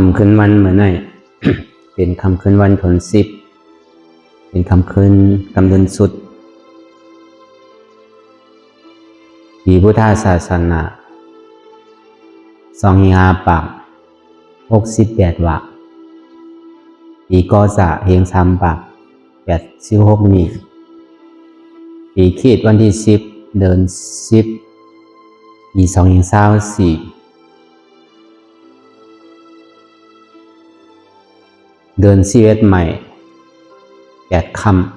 ำคืนวันเหมือนไง เป็นคำคืนวันผลสิบเป็นคำคืนกำเดินสุดปีพุทธศาสนา2-5 ปาก68 วะปีกอสะเฮง3 ปาก86 มีปีขีดวันที่10 เดือน10 ปี2-24 เดือน11 ใหม่8 ค่ำ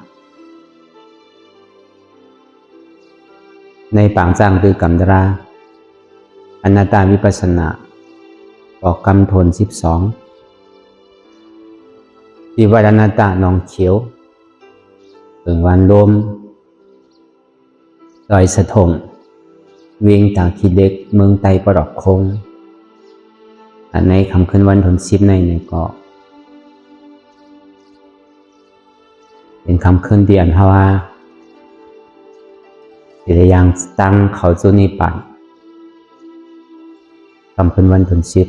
ในปางจ้างตือกำดราอนัตตาวิปัสสนาออกกำทน12ปีวัดอนัตตาหนองเขียวถึงวันลมดอยสะทงเวียงจากขีเล็กเมืองไตปรอกคงอันในคำคืนวันผลสิบในก็เป็นคำคืนที่อันฮาวาสิได้ยังตั้งเขาจุนิปันคำคืนวันผลสิบ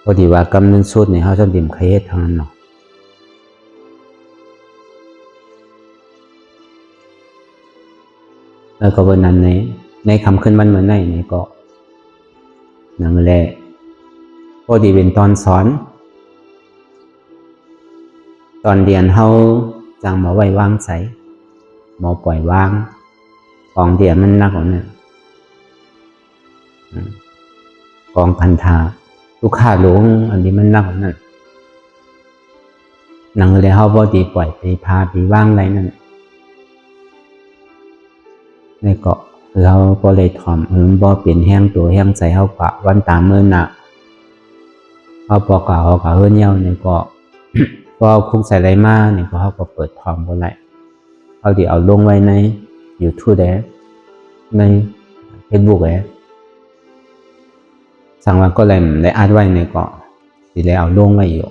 พอดีว่ากำนึงสุดในเขาจะดิ่มเคสทางนั้นเนาะแล้วก็วันนั้นในคำคืนวันเหมือนในก็นั่งแหละพอดีเป็นตอนสอนตอนเรียนเขาจังหมอไว้วางใสหมอปล่อยวางของเดียมันนักกว่านั้นกองพันธาลูกค้าหลงอันนี้มันนักกว่านั้นนังเลยเขาพอดีปล่อยไปพาไปว่างไรนั่นนี่ก็คือเขาพอเลยถ่อมบ่เปลี่ยนแห้งตัวแห้งใจเขากะวันตามเมื่อน่ะเขาปอกะเขากะเฮือนเย้านี่ก็ก็คุกใส่ไรมาเนี่ยเขาก็เปิดพร้อมกันเลยเอาเดี๋ยวเอาลงไว้ใน YouTube ใน Facebook สั่งว่าก็เลยได้อัดไว้ในก็สิได้เอาลงไว้อยู่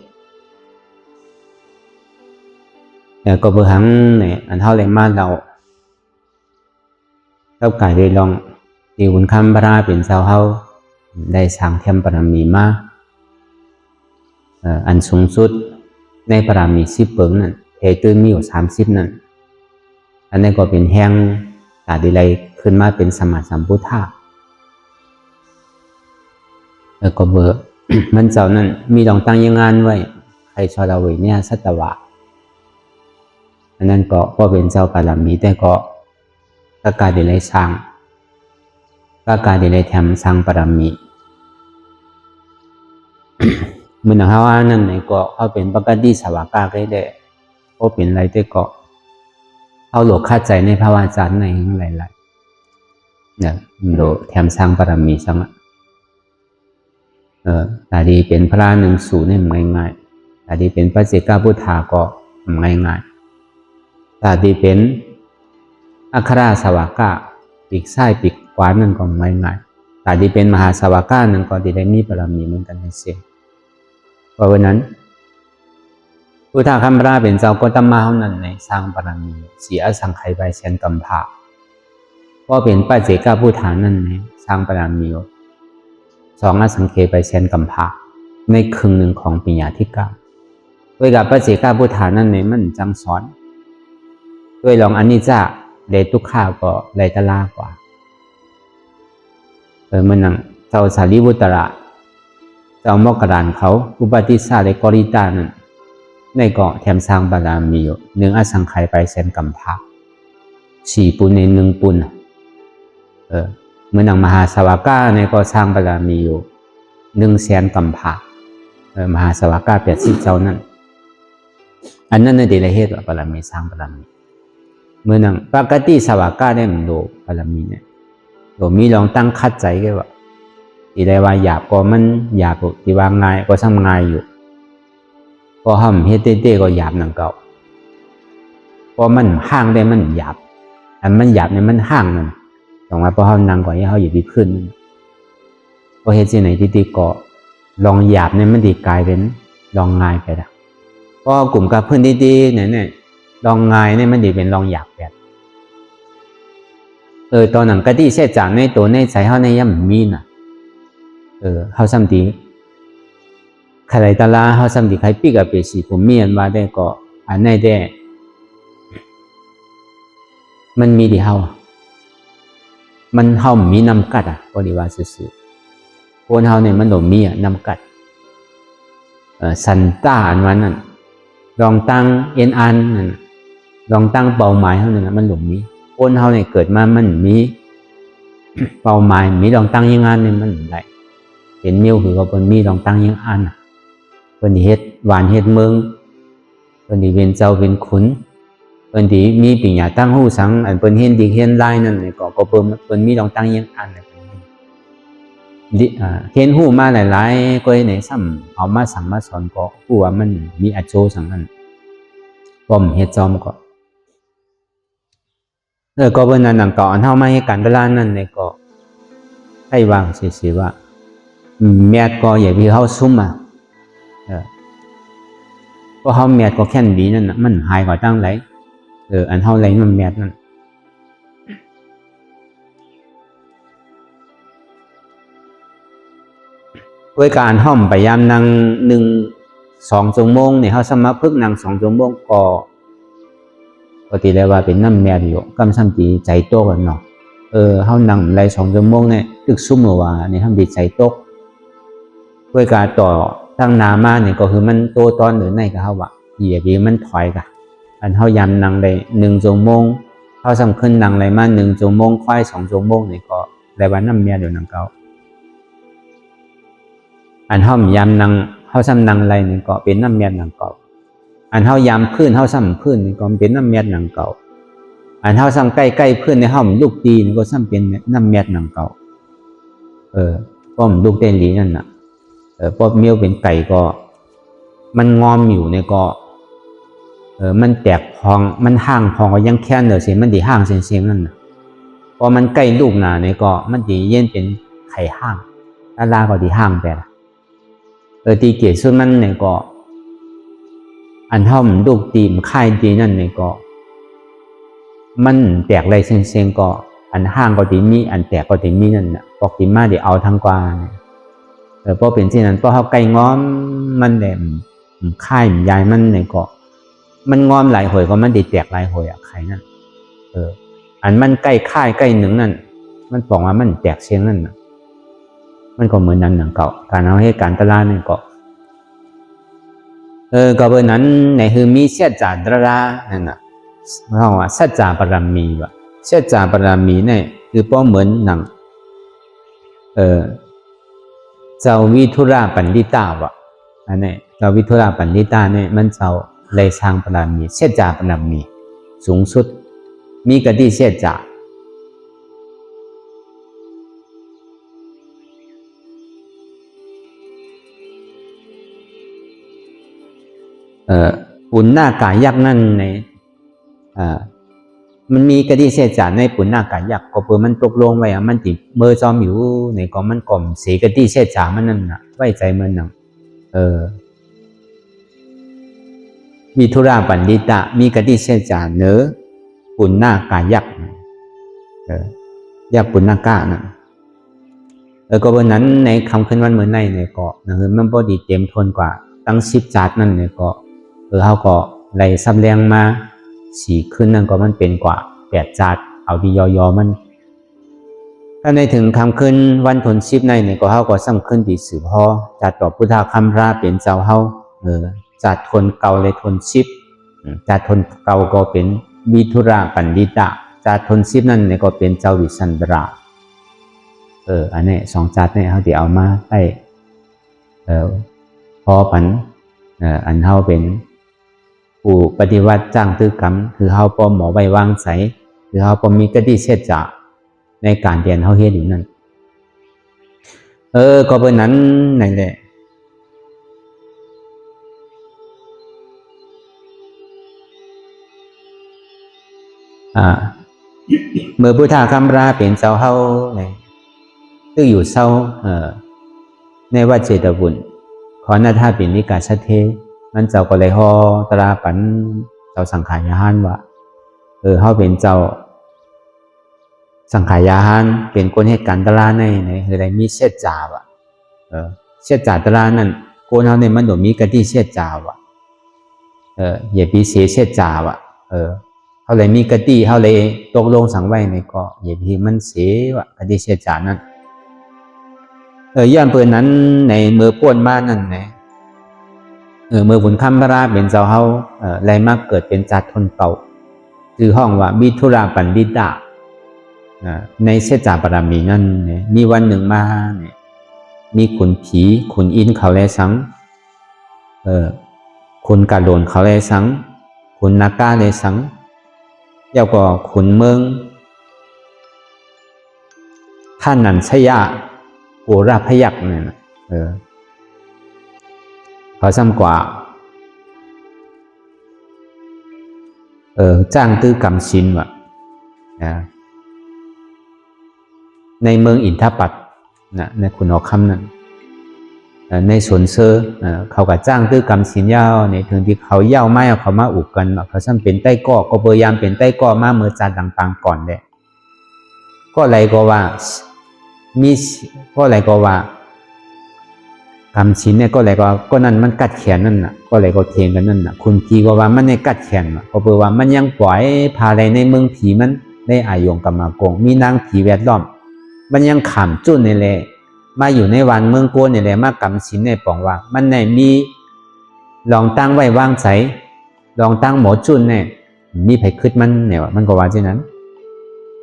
แล้วก็เบอร์หังเนี่ยอันเท่าไรมาเราเท่าไก่ได้ลองตีบุญคำพระราเป็นเจ้าเฮาได้สั่งเทียมปรมีมาอันสูงสุดในปรามี10 เปิงนั่นเทตื้นมีอยู่30นั่นอันนี้ก็เป็นแห้งตาดีไรขึ้นมาเป็นสมาสัมพุทธะแล้วก็เบอร์ มันเจ้านั่นมีลองตั้งยังงานไว้ใครชอดเอาไว้เนี่ยสัตวะอันนั้นก็เป็นเจ้าปรามีแต่ก็การดีไรสร้างการดีไรแถมสร้างปรามีเหมือนเขาว่านั่นก็เขาเป็นปกติสวากาได้เลยเขาเป็นอะไรแต่ก็เขาหลงคาใจในภาวะจันในหลายๆเนี่ยโดแถมสร้างปรมีสังตาดีเป็นพระ10เนี่ยง่ายๆตาดีเป็นพระเจกาพุทธาก็ง่ายๆตาดีเป็นอัคราสวากาปีกซ้ายปีกขวานั่นก็ง่ายๆตาดีเป็นมหาสวากานั่นก็ได้มีปรมีเหมือนกันในเสียเพราะวันนั้นพุทธคัมภราเป็นเจ้าก็ตมาเท่านั้นในสร้างปรมีเสียสังไขใบเชนกัมภะเพราะเป็นปัจเจกพุทธานั่นในสร้างปรมี2 อสังเขใบเชนกัมภะในครึ่งหนึ่งของปัญญาธิการด้วยกับปัจเจกพุทธานั่นในมันจังสอนด้วยลองอนิจจาได้ทุกข้าก็ได้ตลากว่ามันนั่งเจ้าสารีบุตระเจ้ามกรานเขาอุปติสสะได้กริตานั่นในเกาะแถมสร้างบารมีอยู่1 อสังไขยไปเซนกัมภะ4 ปุณใน1 ปุณเมื่อนังมหาสวากาในก็สร้างบารมีอยู่100,000 กัมภะมหาสวากา80 เจ้านั่นอันนั้นในเดลเหตุว่าบารมีสร้างบารมีเมื่อนังปกติสวากาได้มันโดบารมีเนี่ยโดมีลองตั้งคัดใจแค่ว่าที่ได้ว่าหยาบก็มันหยาบที่ว่าง่ายก็ซ้ำง่ายอยู่พอห้ามเฮ็ดเต้ก็หยาบหนังเก่าพอมันห่างได้มันหยาบอันมันหยาบเนี่ยมันห่างนั่นต้องว่าพอห้ามนางก่อนให้เขาอยู่ดีขึ้นพอเฮ็ดสิ่งไหนที่ก็ลองหยาบเนี่ยมันดีกลายเป็นลองง่ายไปแล้วพอกลุ่มกับเพื่อนดีๆเนี่ยลองง่ายเนี่ยมันดีเป็นลองหยาบแบบตอนนั้นก็ที่เสียจากในตัวในใจเขาในย่ำมีน่ะเขาซ้ำดี ใครตลาเขาสำดีใครปีกับเปสีผมมีอันว่าได้ก็อันไหนได้มันมีดีเฮามันเฮามีน้ำกัดก็ดีว่าซื่อๆคนเฮาเนี่ยมันต้องมีน้ำกัดสันต้าอันวันนั้นลองตั้งเอ็นอันนั่นลองตั้งเป้าหมายเฮาเนี่ยมันต้องมีคนเฮาเนี่ยเกิดมามันมีเป้าหมายมีลองตั้งยังงานเนี่ยมันได้เป็นมิวคือเขาเป็นมีลองตั้งยังอันเป็นเฮ็ดหวานเฮ็ดเมืองเป็นที่เป็นเจ้าเป็นขุนเป็นที่มีปัญญาตั้งหูสังอันเป็นเห็นดีเห็นลายนั่นก็เป็นมีลองตั้งยังอันเห็นหูมาหลายๆก็ในซ้ำเอามาสั่งมาสอนก็หูว่ามันมีอาโจสังนั้นก็เฮ็ดจอมก็ก็เป็นนั้นต่ออันเฮามาให้การตลาดนั่นเนี่ยก็ให้วางสิว่าแม่ก็อย่าพี่เฮาซุ่มก็เฮาแม่ก็แค่นดีนั่นน่ะมันหายกว่าตั้งไหลอันเฮาไหลมันแม่นั่นด้วยการห้อมพยายามนั่ง1-2 ชั่วโมงเนี่ยเฮาสามารถฝึกนั่ง2 ชั่วโมงก็ปกติแล้วว่าเป็นน้ำแม่อยู่กำซ้ํตีใจโตกันเนาะเฮานั่งไหล2 ชั่วโมงเนี่ยตึกซุ่มว่านี่ทำดีใจตกด้วยการต่อทั้งนามาเนี่ยก็คือมันโตตอนหรือในก็เฮาว่าเหยียบมันถอยกะอันเฮายามนั่งได้1 ชั่วโมงเฮาสำคัญนั่งไหลมา1 ชั่วโมงค่อย2 ชั่วโมงนี่ก็ได้ว่าน้ำแม่อยู่นั่งเก่าอันเฮายามนั่งเฮาซ้ำนั่งไหลนี่ก็เป็นน้ำแม่นั่งเก่าอันเฮายามพื้นเฮาซ้ำพื้นนี่ก็เป็นน้ำแม่นั่งเก่าอันเฮาซ้ำใกล้ๆพื้นในเฮาลูกดีนี่ก็ซ้ำเป็นน้ำแม่นั่งเก่าป้อมลูกเต้นหลีนั่นน่ะพอเมียวเป็นไก่ก็มันงอมอยู่เนี่ยก็มันแตกพองมันห่างพองก็ยังแค่นเดี๋ยวสิมันดีห่างเสียงนั่นน่ะพอมันใกล้ลูกหนาเนี่ยก็มันดีเย็นเป็นไข่ห่างลาก็ดีห่างไปละตีเกียรติสุดมันเนี่ยก็อันเท่ามันลูกตีมค่ายดีนั่นเนี่ยก็มันแตกอะไรเสียงก็อันห่างก็ดีมีอันแตกก็ดีมีนั่นน่ะปอกดีมาเดี๋ยวเอาทั้งกว่าพอเป็นเช่นนั้นพอเขาไก่ง้อมมันแหลมค่ายยายมันเนี่ยก็มันง้อมหลายหอยก็มันได้แตกหลายหอยไข่นั่นอันมันใกล้ค่ายใกล้หนึ่งนั่นมันบอกว่ามันแตกเสียงนั่นน่ะมันก็เหมือนนั้นหนังเก่าการเอาให้การตลาดนี่ก็ก็เบอร์นั้นในคือมีเสียจาดรานั่นน่ะเพราะว่าสัจจาปรมีว่ะเสียจาปรมีเนี่ยคือป้อเหมือนหนังเจ้าวิทุราปันดิตาวะอันนี้เจ้าวิทุราปันดิตาเนี่ยมันเจ้าเลยสร้างปรามีเสียจาปรามีสูงสุดมีกติเสียจาปุณณากายักษ์นั่นในมันมีกติเสียจาในปุณณากายักษ์ก็เปิดมันตกลงไว้มันติเมื่อจอมอยู่ในก็มันก่อมเสียกติเสียจามันนั่นน่ะไว้ใจมันนั่งวิทุราปันดิตะมีกติเสียจาเนอปุณณากายักษ์ยักษ์ปุณณากานั่นก็วันนั้นในคำขึ้นวันเมื่อในเนี่ยก็คือมันพอดีเต็มทนกว่าตั้ง10 จาดนั่นเนี่ยก็เขาก็ไล่ซ้ำแรงมา4 ขึ้นนั่นก็มันเป็นกว่า8 จาดเอาดียอมันถ้าในถึงคำขึ้นวันทน10ในเนี่ยก็เขาก็ซ้ำขึ้นดีสืบพอจัดต่อพุทธคำราเป็นเจ้าเขาจัดทนเก่าเลยทน10จัดทนเก่าก็เป็นวิทุราปันดิตะจัดทน10นั่นเนี่ยก็เป็นเจ้าวิสันดราอันนี้2 จัดเนี่ยเขาที่เอามาได้พอผันอันเขาเป็นผู้ปฏิวัติจ้างตื้อกรรมคือเขาพอหมอไว้วางใสคือเขาพอมีกติเสียจาในการเรียนเขาเฮ็ดอยู่นั่นก็เป็นนั้นนั่นแหละเมื่อพุทธคำราเป็นเจ้าเฮาเนี่ยซึ่งอยู่เศร้าในวัดเจตบุญขอหน้าท่าเป็นนิกาชเทมันเจ้าก็เลยฮอตราปันเจ้าสังขายาหานว่าเขาเป็นเจ้าสังขายาหานเป็นคนให้การตลาดในคืออะไรมีเสียจาว่ะเสียจาตลาดนั่น โกนเขาเนี่ยมันโดมีกะทิเสียจาวะอย่าปีเสียจาวะเขาเลยมีกะทิเขาเลยตกลงสั่งไว้ในก็อย่าปีมันเสียวะกะทิเสียจานั่นย้อนเปิดนั้นในเมื่อป่วนมานั่นไงเมื่อบุญคำพระราเป็นเจ้าเขาไรมากเกิดเป็นจัดทนเต่าคือห้องว่าบิทุราปันดิดาในเสจาบารมีนั่นเนี่ยมีวันหนึ่งมาเนี่ยมีขุนผีขุนอินเขาแลสังขุนกาโดนเขาแลสังขุนนาก้าแลสังแล้วก็ขุนเมืองท่านนันชยะโอราพยักเนี่ยเขาซ้ำกว่าจ้างตื้อกำชินว่ะในเมืองอินทปัตนะในขุนออกคำนั้นในสวนเซอร์เขาก็จ้างตื้อกำชินยาวในถึงที่เขาเย่าไม้เขามาอุกกันเขาซ้ำเป็นใต้ก้อก็พยายามเป็นใต้ก้อมาเมื่อจานต่างๆก่อนเลยก็อะไรก็ว่ามีก็อะไรก็ว่ากำชินเนี่ยก็อะไรก็นั่นมันกัดแขนนั่นน่ะก็อะไรก็เทียงกันนั่นน่ะคุณพีก็ว่ามันในกัดแขนก็เปว่ามันยังปล่อยพาอะไรในเมืองผีมันได้อายงกับมากงมีนางผีแวดล้อมมันยังขำจุ้นนี่แหละมาอยู่ในวันเมืองโกนนี่แหละมากำชินในปองว่ามันในมีลองตั้งไว้วางใสลองตั้งหมอจุ้นเนี่ยมีไผคืดมันเนี่ยมันก็ว่าเช่นนั้น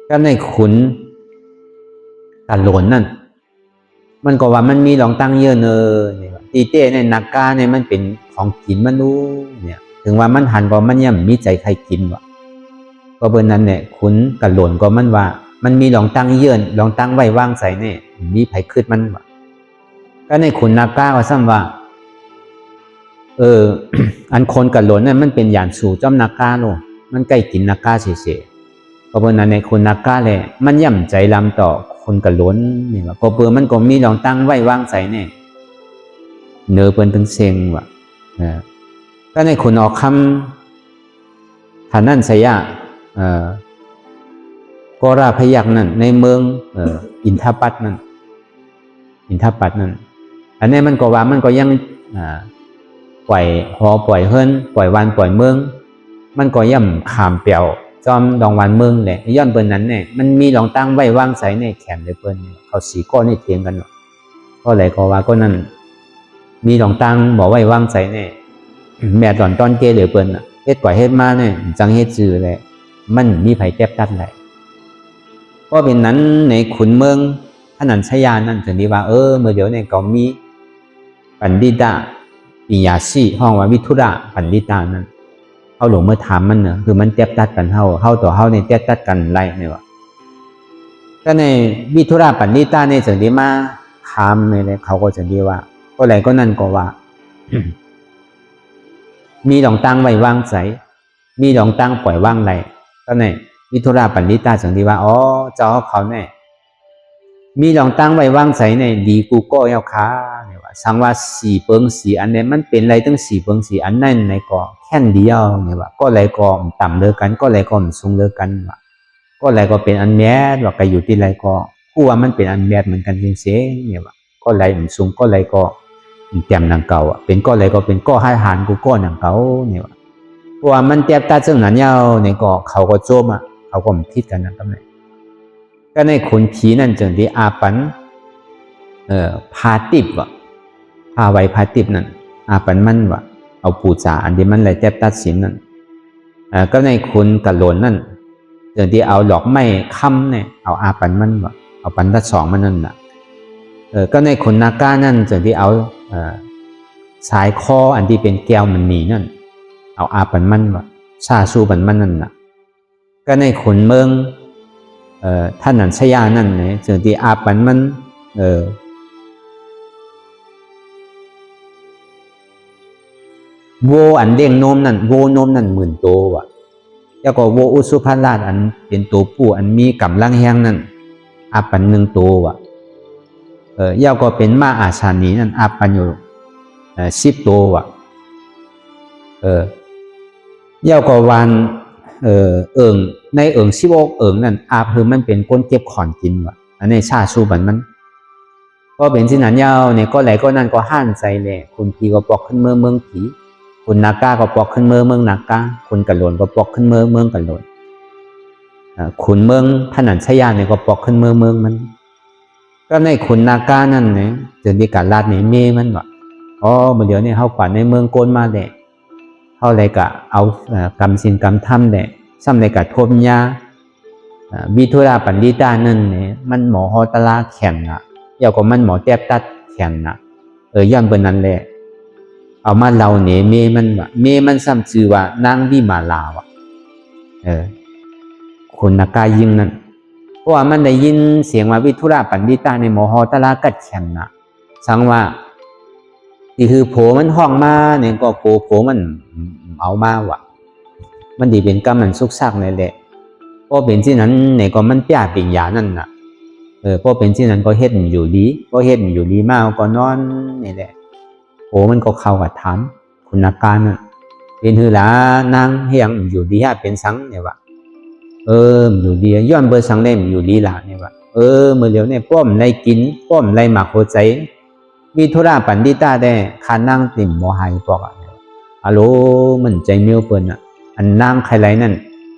ก็ในขุนตะโหลนนั่นมันก็ว่ามันมีลองตั้งเยอะเนอเนี่ยตีเต้ในนักกาเนี่ยมันเป็นของกินมันรู้เนี่ยถึงว่ามันหันก็มันยังมีใจใครกินวะก็เบอร์นั้นเนี่ยขุนตะโหลนก็มันว่ามันมีลองตั้งเยื่นลองตั้งไว้ว่างใส่เนี่ยมีไผคืดมันวะก็ในขุนนาก้าก็ซ้ำว่าอันคนกับหลนเนี่ยมันเป็นหยานสู่จ้อมนาก้าโลมันใกล้กินนาก้าเฉยๆก็เบอร์นั้นในขุนนาก้าเลยมันย่ำใจลำต่อคนกับหลนนี่ว่าก็เบอร์มันก็มีลองตั้งไว้ว่างใส่เนี่ยเนื้อเปิ้นถึงเซ็งวะก็ในขุนออกคำฐานนั่นสยะกราพยักนั่นในเมืองอินทปัตนั่นอันนี้มันก็ว่ามันก็ยังปล่อยหอปล่อยเฮิรนปล่อยวันปล่อยเมืองมันก็ย่ำขามเปียวจอมดองวันเมืองเนี่ยย้อนเปิ้นนั้นเนี่ยมันมีลองตั้งไว้วางใสในแขนเลยเปิ้นเขาสีก้อนนี่เถียงกันก็เลยก็ว่าก็นั่นมีลองตั้งบอกไว้วางใสเนี่ยแม่ตอนเกเหลือเปิ้นเฮ็ดกว่าเฮ็ดมาเนี่ยจังเฮ็ดจือเลยมันมีไผแทบตัดไหลก็เป็นนั้นในขุนเมืองท่านันชยานั่นถึงที่ว่าเมื่อเดี๋ยวเนี่ยก็มีปันดิตาปิยาชีห้องว่าวิทุระปันดิตานั่นเขาหลงเมื่อถามมันเนอะคือมันแทบตัดกันเฮาต่อเฮาในแทบตัดกันไรเนี่ยวะก็ในวิทุระปันดิตาในถึงที่มาถามเนี่ยเขาก็ถึงที่ว่าก็อะไรก็นั่นก็ว่า มีหลงตั้งไว้ว่างใสมีหลงตั้งปล่อยว่างไรก็ในวิทุราปันดิตาสังที่ว่าเจ้าเขาเนี่ยมีลองตั้งไว้ว่างใสในดีกูก็เยาค้าเนี่ยว่าสังว่าสี่เปิงสี่อันเนี่ยมันเป็นอะไรตั้งสี่เปิงสี่อันนั่นในก็แค่นเดียวเนี่ยว่าก็อะไรก็ต่ำเลิกกันก็อะไรก็สูงเลิกกันว่าก็อะไรก็เป็นอันแมสว่าก็อยู่ที่ไรก็คู่ว่ามันเป็นอันแมสเหมือนกันจริงๆเนี่ยว่าก็อะไรสูงก็อะไรก็เต็มหนังเก่าเป็นก็อะไรก็เป็นก็ให้หานกูก็หนังเก่าเนี่ยว่าเพราะว่ามันแทบตัดซึ่งนั้นยาวเนี่ยก็เขาก็โจมเขาก็คิดกันนะก็ไม่ก็ในขุนผีนั่นจึงที่อาปันพาติบวะพาไว้พาติบนั่นอาปันมันวะเอาปูจาอันที่มันเลยแทบตัดสินนั่นก็ในขุนกะโหลนนั่นจึงที่เอาหลอกไม้ค้ำเนี่ยเอาอาปันมันวะเอาปันทัดสองมันนั่นน่ะก็ในขุนนาก้านั่นจึงที่เอาสายคออันที่เป็นแก้วมันหนีนั่นเอาอาปันมันวะชาสู้ปันมันนั่นน่ะก็ในขุนเมืองท่านนันชยานั่นเนี่ยจึงที่อาปันมันโวอันเด้งโนมนั่นโวโนมนั่นหมื่นโตวะแล้วก็โวอุสุภราชอันเป็นตัวผู้อันมีกำลังแห้งนั่นอาปัน1 ตัววะยาวก็เป็นม้าอาชานีนั่นอาปันอยู่10 ตัววะยาวก็วันใน16นั่นอาคือมันเป็นก้นเก็บขอนกินวะอันนี้ชาสู้บันมันก็ ก็เป็นที่นั้นยาวเนี่ยก็ไหลก็นั่นก็ห้านใจแหละคุณผีก็ปอกขึ้นเมืองผีคุณนาก้าก็ปอกขึ้นเมืองนาก้าคุณกะโหลนก็ปอกขึ้นเมืองกะโหลนขุนเมืองพนันชยาเนี่ยก็ปอกขึ้นเมืองมันก็ในขุนนาก้านั่นเนี่ยจะมีการลาดในเมมันวะอ๋อเมื่อเดี๋ยวนี้เขากวาดในเมืองโกนมาแหละเขาเลยกะเอากำสินกำทำแหละซ้ำเลยกะทมยาวิทุราปันดิตานั่นเนี่ยมันหมอฮอตลาแข็งอ่ะยาวกว่ามันหมอแทบตัดแข็งอ่ะย่ำเป็นนั้นแหละเอามาเราเนี่ยเมมันวะเมมันซ้ำชื่อว่านางวิมาลาวะคนนักกายิงนั่นเพราะว่ามันได้ยินเสียงว่าวิทุราปันดิตาในหมอฮอตลากัดแข็งอ่ะสังว่าที่คือโผมันห้องมาเนี่ยก็โผมันเอามาวะมันดีเป็นกรรมมันสุกซักเลยแหละเพราะเป็นที่นั้นเนี่ยก็มันป่าปิญญานั่นน่ะเพราะเป็นที่นั้นก็เฮ็ดอยู่ดีก็เฮ็ดอยู่ดีมากก็นอนนี่แหละโผมันก็เข้ากับถามคุณนักการนั่นเป็นหือหลานางเฮียงอยู่ดีฮะเป็นสังเนี่ยวะอยู่ดีย้อนเบอร์สังเล่มอยู่ดีละเนี่ยวะเมื่อเดี๋ยวเนี่ยป้อมไรกินป้อมไรหมักหัวใจวิทุราปันดิตาได้คานั่งติ่มโมหายบอกอะโลมันใจเมียวเปิ้นอ่ะอันนั่งใครไรนั่น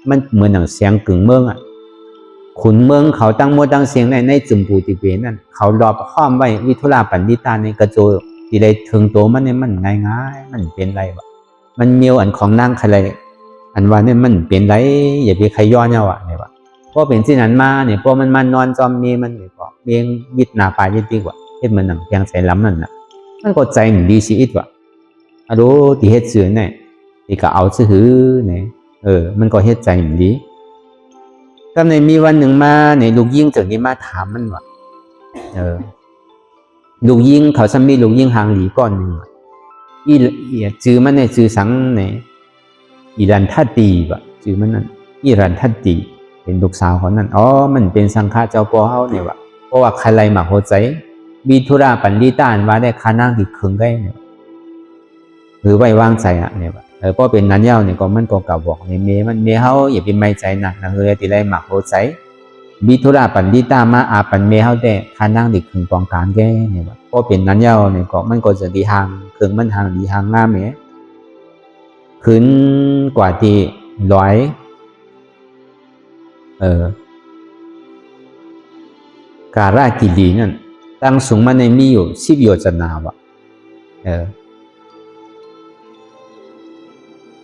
มันเหมือนหนังเสียงกึ่งเมืองอ่ะขุนเมืองเขาตั้งโมตั้งเสียงในจุมปูติเปนั่นเขารอบข้อมไว้วิทุราปันดิตาในกระโจที่ไรถึงตัวมันเนี่ยมันง่ายมันเป็นไรวะมันเมียวอันของนั่งใครไรอันว่าเนี่ยมันเป็นไรอย่าไปใครย้อนเนี่ยวะเนี่ยวะเพราะเป็นที่นั้นมาเนี่ยพอมันนอนจอมมีมันเนี่ยก็เลี้ยงวิทนาปลายดีกว่าเฮ็ดมันหนังเพียงใส่ล้ำนั่นน่ะมันก็ใจมันดีชีวิตว่ะอะดูที่เฮ็ดซื่อเนี่ยที่ก็เอาซื่อเนี่ยมันก็เฮ็ดใจมันดีก็ในมีวันหนึ่งมาในลูกยิ่งถึงที่มาถามมันว่าลูกยิ่งเขาซ้ำมีลูกยิ่งหางหลีก้อนหนึ่งอีจื้อมันในจื้อสังในอีรันทัตตีว่ะจื้อมันนั่นอีรันทัตตีเป็นลูกสาวเขานั่นมันเป็นสังฆาเจ้าพ่อเขาเนี่ยว่ะเพราะว่าใครไรมาหัวใจวิทุราปันดิตาว่าได้คานั่งที่คึงได้เนี่ยหรือไว้วางใจอ่ะเนี่ยเพราะเป็นนั้นเย้าเนี่ยก็มันก็กล่าวบอกในเมมันเมเฮาอย่าไปไม่ใจหนักนะเฮ้ยที่ไรหมักหัวใจวิทุราปันดิตามาอาปันเมเฮาได้คานั่งที่คึงปองการแก่เนี่ยเพราะเป็นนั้นเย้าเนี่ยก็มันก็จะดีทางคึงมันทางดีทางงามเนี่ยขึ้นกว่าที่ร้อยการากิลีนั่นตั้งสูงมาในมีอยู่10 โยชนาวะ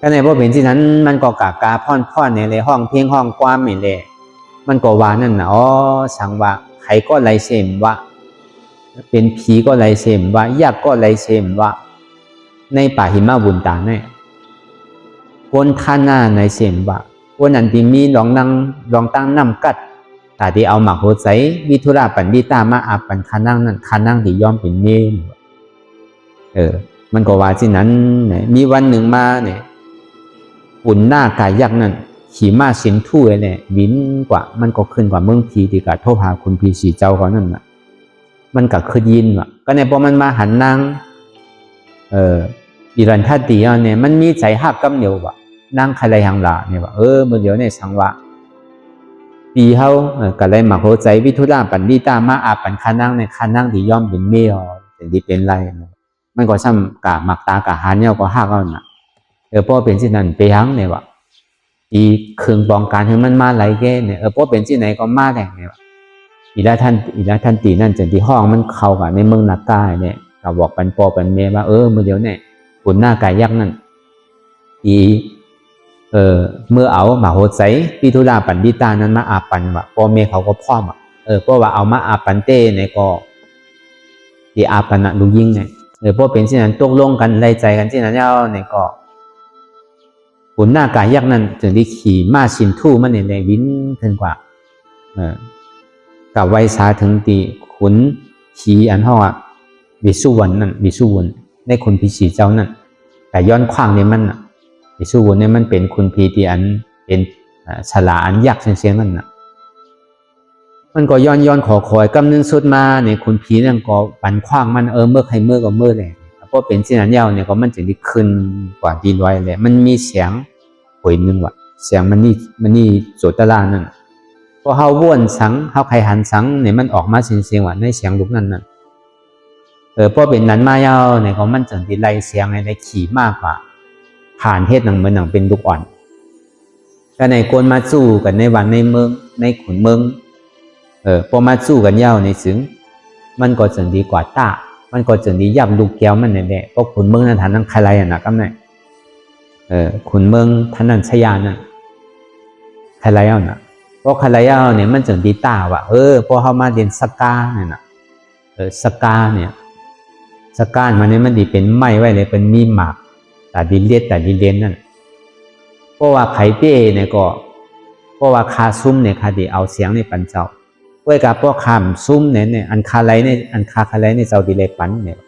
ก็ในพวกเป็นที่นั้นมันก็กากาพ่อนในเลยห้องเพียงห้องกว้างไม่เลยมันก็ว่านั่นนะสังว่าใครก็ไรเสมว่าเป็นผีก็ไรเสมว่ายักษ์ก็ไรเสมว่าในป่าหิมะบุญตาเนี่ยคนท่าหน้าในเสมว่าวันนั้นที่มีลองตั้งน้ำกัดแต่ที่เอาหมักหัวใจวิทุราปันดิตามาอาปันคานั่งนั่นคานั่งที่ย่อมเป็นเมนมันก็ว่าที่นั้นเนี่ยมีวันหนึ่งมาเนี่ยปุ่นหน้ากายยักษ์นั่นขี่ม้าเสียนทู่เลยเนี่ยวินกว่ามันก็ขึ้นกว่าเมืองพีที่กะโทษหาคุณพีสีเจ้าเขานั่นน่ะมันก็ขึ้นยินว่ะก็เนี่ยพอมันมาหันนางอิรันทัตติเนี่ยมันมีใจหักกำเหนียวว่ะนางใครไรหังละเนี่ยว่าเมื่อเดี๋ยวเนี่ยสังวะปีเฮาก็เลยมาหัวใจวิทุราปันดิตามาอาปันคานั่งในคานั่งที่ย่อมเป็นเมียเป็นดีเป็นไรมันก็ซ้ำกะมักตากะหันเนี่ยก็หักเอาน่ะเพราะเป็นที่นั่นไปหังเนี่ยว่ะอีเครื่องปองการให้มันมาไหลแก่เนี่ยเพราะเป็นที่ไหนก็มาแหล่งเนี่ยว่ะอีละท่านตีนั่นจนที่ห้องมันเข้ากับในเมืองนักกายเนี่ยก็บอกปันปอปันเมว่าเมื่อเดี๋ยวเนี่ยปุ่นหน้ากายยักษ์นั่นเมื่อเอามาโหดใสวิทุราปันดิตานั้นมาอาปันว่ะพ่อเมเขาก็พร้อมอ่ะเพราะว่าเอามาอาปันเต้เนี่ยก็ที่อาปันน่ะลูกยิ่งเนี่ยเพราะเป็นที่นั้นตกลงกันไล่ใจกันที่นั้นเจ้าเนี่ยก็ปุ่นหน้ากายยักษ์นั่นถึงที่ขี่ม้าชินทู่มันเนี่ยวินถึงกว่ากับไวสาถึงตีขุนขี่อันห้องอ่ะวิสุวรรณนั่นวิสุวรรณได้คนพิชีเจ้านั่นแต่ย้อนขว้างเนี่ยมันวิสุวรรณเนี่ยมันเป็นคุณพีที่อันเป็นฉลาอันยักษ์เสียงนั่นน่ะมันก็ย้อนขอคอยกำนึงสุดมาเนี่ยคุณพีนั่นก็ปั่นขว้างมันเมื่อใครเมื่อก็เมื่อเลยเพราะเป็นที่นั้นยาวเนี่ยก็มันถึงที่ขึ้นกว่าดีร้อยเลยมันมีเสียงหวยนึงว่ะเสียงมันนี่โจตลานั่นพอเฮาว่นสังเฮาใครหันสังเนี่ยมันออกมาเสียงว่าในเสียงลูกนั่น เพราะเป็นนั้นมาเย้าในของมันจังที่ไล่เสียงในขี่มากกว่าผ่านเทศหนังเหมือนหนังเป็นลูกอ่อนก็ในคนมาสู้กันในวันในเมืองในขุนเมืองพอมาสู้กันเย้าในซึ่งมันก็จังดีกว่าตามันก็จังดียับลูกแก้วมันแน่ๆเพราะขุนเมืองนั้นฐานนั้นใครอ่ะนะก็ไม่ขุนเมืองท่านนั้นชยานั่นใครอ่ะนะเพราะใครอ่ะเนี่ยมันจังดีตาว่าพอเขามาเรียนสกาเนี่ยนะสกาเนี่ยสกามันเนี่ยมันดีเป็นไม้ไว้เลยเป็นมีหมากแต่ดีเลียดแต่ดีเลียนนั่นเพราะว่าไข่เป้เนี่ยก็เพราะว่าคาซุ้มเนี่ยคาดีเอาเสียงในปันเจ้าเว้ยกับพวกคำซุ้มเนี่ยอันคาไรเนี่ยอันคาไรเนี่ยเจ้าดีเลยปันเนี่ย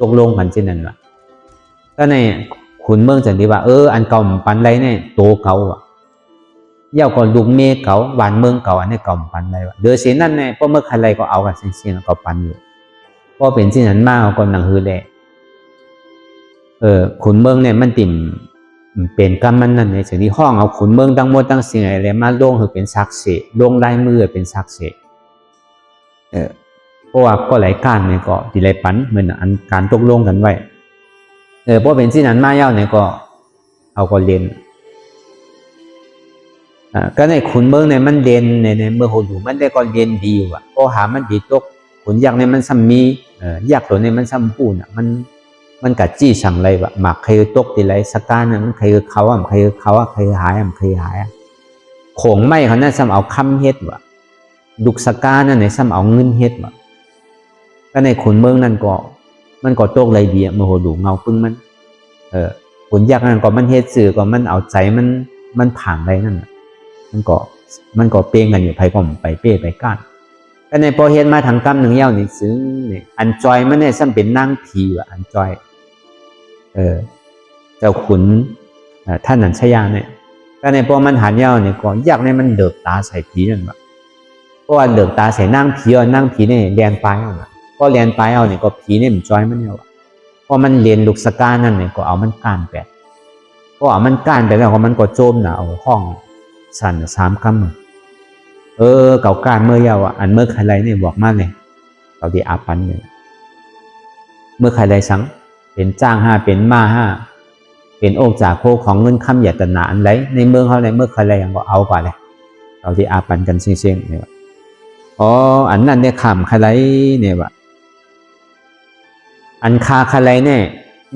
ตกลงกันเช่นนั้นว่ะก็ในขุนเมืองจังดีว่าอันเก่าปันไรเนี่ยโตเก่าอ่ะเย่าก็ลุงเมฆเก่าหวานเมืองเก่าอันนี้เก่าปันไรว่ะเดือดเสียนั่นเนี่ยเพราะเมื่อคาไรก็เอากันเสียงก็ปันอยู่เพราะเป็นที่นั้นมากก็หนังฮือเลยขุนเมืองเนี่ยมันติ่มเป็นกรรมมันนั่นในสิ่งที่ห้องเอาขุนเมืองตั้งหมดตั้งสิ่งอะไรมาลงคือเป็นซักเสลงได้มือเป็นซักเสเพราะว่าก็หลายการเนี่ยก็ดีเลยปันเหมือนอันการตกลงกันไว้เพราะเป็นที่นั้นมาเย้าเนี่ยก็เอาก็เรียนก็ในขุนเมืองเนี่ยมันเรียนในเมื่อโหดูมันได้ก็เรียนดีว่ะก็หามันดีตกขุนยักษ์เนี่ยมันซ้ำมียักษ์ตัวเนี่ยมันซ้ำพูนอ่ะมันกัดจี้สั่งอะไรวะหมักใครตกตีไรสกาเนี่ยมันใครเขาอ่ะใครเขาอ่ะใครหายอ่ะใครหายอ่ะโขงไม้เขาเนี่ยซ้ำเอาคำเฮ็ดวะดุกสกาเนี่ยในซ้ำเอาเงินเฮ็ดวะก็ในขุนเมืองนั่นก็มันก็ตกไรดีอ่ะโมโหดูเงาปึ้งมันขุนยักษ์นั่นก็มันเฮ็ดสื่อก็มันเอาใจมันผ่านไปนั่นมันก็เป้งกันอยู่ไผก็ไปเป้ไปก้านก็ในพอเฮ็ดมาทางกรรมหนึ่งเย้านี่ซึ้งนี่อันจอยมันเนี่ยซ้ำเป็นนางผีวะอันจอยเจ้าขุนท่านนันชยาเนี่ยก็ในพอมันหันเย้าเนี่ยก็ยักษ์เนี่ยมันเดือบตาใส่ผีนั่นวะเพราะว่าเดือบตาใส่นางผีนางผีเนี่ยเรียนไปเอาก็เรียนไปเอาเนี่ยก็ผีเนี่ยมันจอยมันเนี่ยวะพอมันเรียนลูกสกานั่นเนี่ยก็เอามันก้านไปก็เอามันก้านไปแล้วก็มันก็โจมนะเอาห้องสั่น3 คำเก่าก้านเมื่อเย้าอันเมื่อใครไรเนี่ยบอกมากเลยเราดีอาปันเลยเมื่อใครไรสังเป็นจ้าง5เป็นมา5เป็นโอกจากโคของเงินคำหยาดนาอันไรในเมืองเขาในเมื่อใครไรยังก็เอากว่าเลยเราดีอาปันกันเสียงๆเนี่ยวะอันนั้นเนี่ยขำใครไรเนี่ยวะอันคาใครไรเนี่ย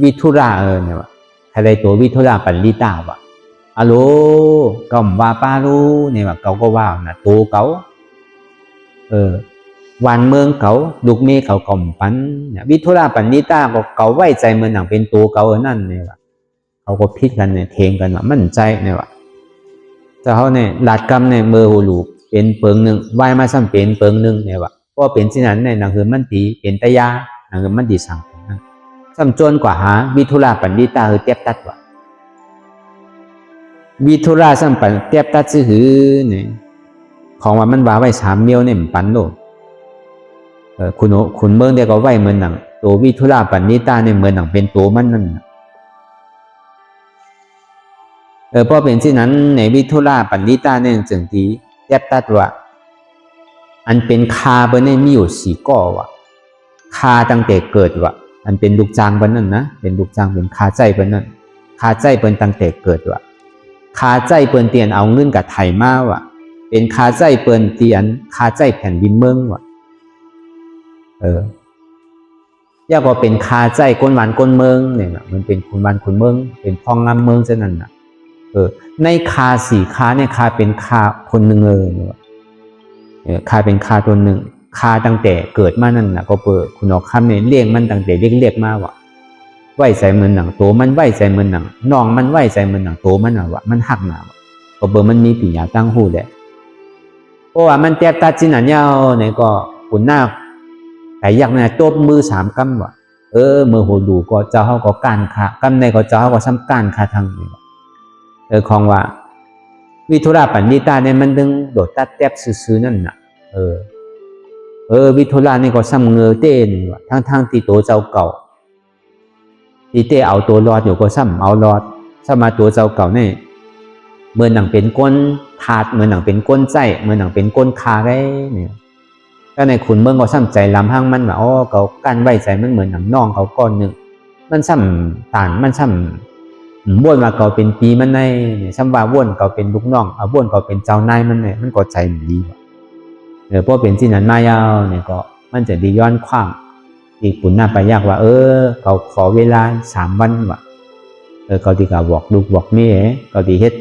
วิทุราเนี่ยวะใครไรตัววิทุราปันลิตาวะอะโลก็ว่าป้ารู้เนี่ยวะเขาก็ว่านะตัวเขาวันเมืองเขาลูกเมฆเขาก่อมปันวิทุราปันนิตาก็เขาไว้ใจเหมือนหนังเป็นตัวเขานั่นเนี่ยวะเขาก็พิดกันเนี่ยเทงกันว่ามั่นใจเนี่ยวะแต่เขาเนี่ยหลัดกรรมเนี่ยมือหูลูกเป็นเปิงหนึ่งไหวมาซ้ำเป็นเปิงหนึ่งเนี่ยวะเพราะเป็นที่นั้นเนี่ยหนังคือมันตีเป็นตะยาหนังคือมันดีสั่งนั่นซ้ำจนกว่าหาวิทุราปันนิตาคือเทียบตัดวะวิทุราซ้ำปันเทียบตัดซื้อหือเนี่ยของว่ามันว่าไว้3 เมียวเนี่ยปันโลคุณเมืองเดียวก็ไหวเหมือนหนังตัววิทุราปันนิตาเนี่ยเหมือนหนังเป็นตัวมันนั่นเพราะเป็นที่นั้นในวิทุราปันนิตาเนี่ยจึงที่แยบตัดว่าอันเป็นคาเบอร์เนี่ยมีอยู่4 ก้อว่ะคาตั้งแต่เกิดว่ะอันเป็นลูกจางเบอร์นั่นนะเป็นลูกจางเป็นคาใจเบอร์นั่นคาใจเบอร์ตั้งแต่เกิดว่ะคาใจเบอร์เตียนเอาเงินกับไทยมาว่ะเป็นคาใจเบอร์เตียนคาใจแผ่นดินเมืองว่ะย่าก็เป็นคาใจก้นหวานก้นเมืองเนี่ยมันเป็นคนหวานคนเมืองเป็นพองงามเมืองเช่นนั้นนะในคา4 คาเนี่ยคาเป็นคาคนหนึ่งคาเป็นคาตัวหนึ่งคาตั้งแต่เกิดมานั่นนะก็เปิดคุณออกคำเนี่ยเรียกมันตั้งแต่เรียกมาว่ะไหวใจเหมือนหนังโตมันไหวใจเหมือนหนังน้องมันไหวใจเหมือนหนังโตมันว่ะมันหักหนาวก็เบอร์มันมีปีญาตั้งหูแหละเพราะว่ามันแตกตัดจินอันยาวเนี่ยก็ขุนหน้าแต่ยักษ์เนี่ยตบมือ3 กำว่ะมือโหดูก็เจ้าเขาก็การคากำในก็เจ้าเขาก็ซ้ำการคาทางนี่ของว่าวิทุราปันนิตาเนี่ยมันดึงโดดตัดแทบซื้อนั่นน่ะวิทุรานี่ก็ซ้ำเงือเต้นว่ะทั้งตีตัวเจ้าเก่าตีเต้เอาตัวรอดอยู่ก็ซ้ำเอารอดซ้ำมาตัวเจ้าเก่าเนี่ยเหมือนหนังเป็นก้นถาดเหมือนหนังเป็นก้นใจเหมือนหนังเป็นก้นคาได้เนี่ย ก็ในขุนเมืองก็ซ้ำใจลำห้างมันว่าอ๋อเขากั้นไว้ใจมันเหมือนหนังน่องเขาก้อนหนึ่งมันซ้ำต่างมันซ้ำบ้วนมาเขาเป็นปีมันในเนี่ยซ้ำว่าบ้วนเขาเป็นลูกน้องเอาบ้วนเขาเป็นเจ้านายมันเนี่ยมันก็ใจมันดีเพราะเป็นที่นั้นมายาวเนี่ยก็มันจะดีย้อนขว้างที่ขุนหน้าไปยากว่าเขาขอเวลา3 วันว่ะเขาดีกับบอกลูกบอกแม่เขาดีเฮ็ด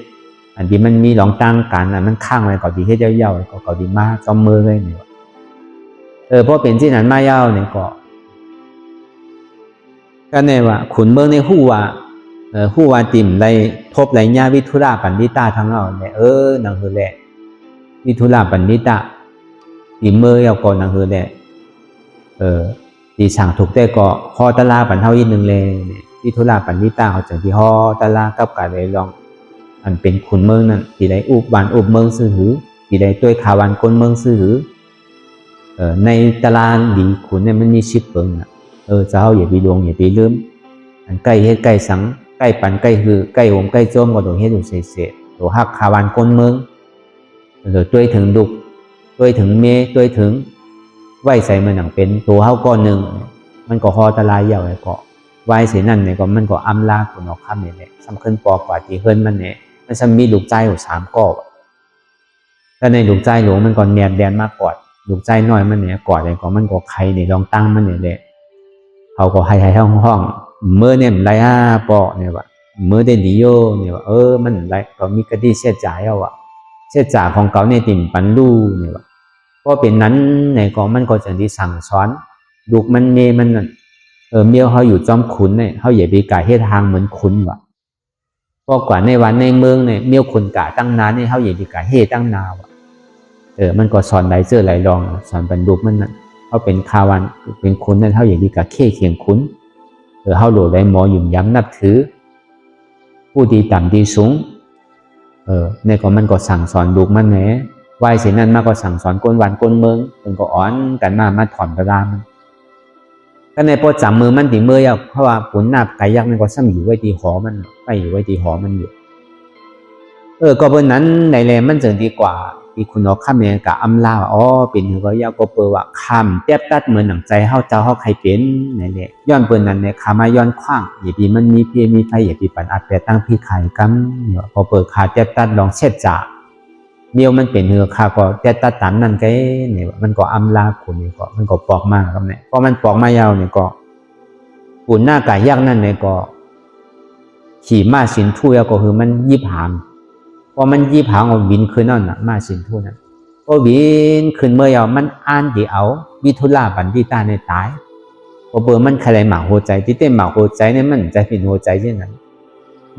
อันที่มันมีหลงตั้งกันมันข้างไว้เขาดีเฮ็ดเย้าๆเขาดีมาจอมมือเลยเนี่ยเพราะเป็นที่นั้นมายาวเนี่ยก็เนี่ยว่าขุนเมืองในหู้ว่าติ่มไรพบไรญาวิทุราปันดิตาทั้งเราเนี่ยนังคือแหละวิทุราปันดิตาติ่มเมื่อยเอาก่อนนังคือแหละตีสั่งถูกได้ก็ฮอตลาปันเท่าอีกนึงเลยวิทุราปันดิตาเขาจังที่ฮอตลากับการเลยลองอันเป็นขุนเมืองนั่นที่ไรอุบานอุบเมืองซื่อหือที่ไรตัวขาวันคนเมืองซื่อหือในตลาดดีขุนเนี่ยมันมีชิปเปิงเจ้าอย่าไปลวงอย่าไปลืมอันใกล้เฮ็ดใกล้สังใกล้ปันใกล้คือใกล้ใกล้โจมก็ต้องเฮ็ดอยู่เสียตัวฮักขาวันคนเมืองตัวถึงดุกตัวถึงเมตัวถึงไหวใส่มันหนังเป็นตัวเฮาก้อนหนึ่งมันก็ฮอตลายยาวไอ้ก็ไหวเสียนั่นเนี่ยก็มันก็อำลาคนออกคำเนี่ยสำคัญปอกว่าที่เฮิรนมันเนี่ยมันจะมีลูกใจอยู่3 ก้อแต่ในลูกใจหลวงมันก็แนบแดนมากกว่าลูกใจน้อยมันเนี่ยกอดไอ้ก็มันก็ใครเนี่ยลองตั้งมันเนี่ยแหละเขาก็ให้ห้องเมื่อเนี่ยไรปอเนี่ยว่าเมื่อได้ดีโยเนี่ยว่ามันไรก็มีกระดิ่งเสียใจเอาว่ะเสียใจของเขาเนี่ยติ่มปันลู่เนี่ยว่าก็เป็นนั้นในก็มันก็จะที่สั่งสอนลูกมันเมมันนั่นเมียวเขาอยู่จอมขุนเนี่ยเขาอย่าไปกะเฮ็ดทางเหมือนขุนว่ะเพราะกว่าในวันในเมืองเนี่ยเมียวขุนกะตั้งนานเนี่ยเขาอย่าไปกะเฮ็ดตั้งนาว่ะมันก็สอนไหลเจอไหลรองสอนบรรลุมันนั่นเขาเป็นคาวันเป็นขุนนั่นเขาอย่างดีกับเข้เขียงขุนเขาโหลดได้หมอหยุ่มย้ำนับถือผู้ดีต่ำดีสูงเนี่ยก็มันก็สั่งสอนลูกมันแหนวายเสียนั้นมาก็สั่งสอนก้นวันก้นเมืองมันก็อ้อนกันมาถอนกระดามันก็ในพอจับมือมันตีมือยาวเพราะว่าขุนหน้าไก่ยักษ์มันก็ซ้ำอยู่ไว้ตีหอมันไปอยู่ไว้ตีหอมันอยู่ก็เพราะนั้นในแรงมันจึงดีกว่าที่คุณเอาข้ามเนี่ยกับอำลาเป็นหัวยาวก็เปิดว่าข้ามเตียบตัดเหมือนหนังใจเฮาเจ้าเฮาใครเป็นนี่แหละย้อนเปิ้นนั้นเนี่ยขามาย้อนขว้างอย่าปีมันมีเพียมีไฟอย่าปีปันอัดแต่ตั้งพี่ไข่กัเนี่ยพอเปิดขาเตียบตัดลองเช็ดจ่าเดียวมันเป็นเหือขาก็เตียบตัดตามนั่นก็เนี่ยมันก็อำลาคุณนี่ก็มันก็ปอกมากครับเนี่ยพอมันปอกมายาวเนี่ยก็ปุ่นหน้ากายยากนั่นเนี่ยก็ขี่ม้าสินทุ่ยก็คือมันยิบหามพอมันยีผางเอาบินขึ้นนั่นน่ะมาสินทุนั้นพอบินขึ้นเมื่อยมันอ่านที่เอาวิทุลาปันดิตาในตายพอเบอร์มันใครหมากหัวใจที่เต้นหมากหัวใจเนี่ยมันใจเป็นหัวใจเช่นนั้น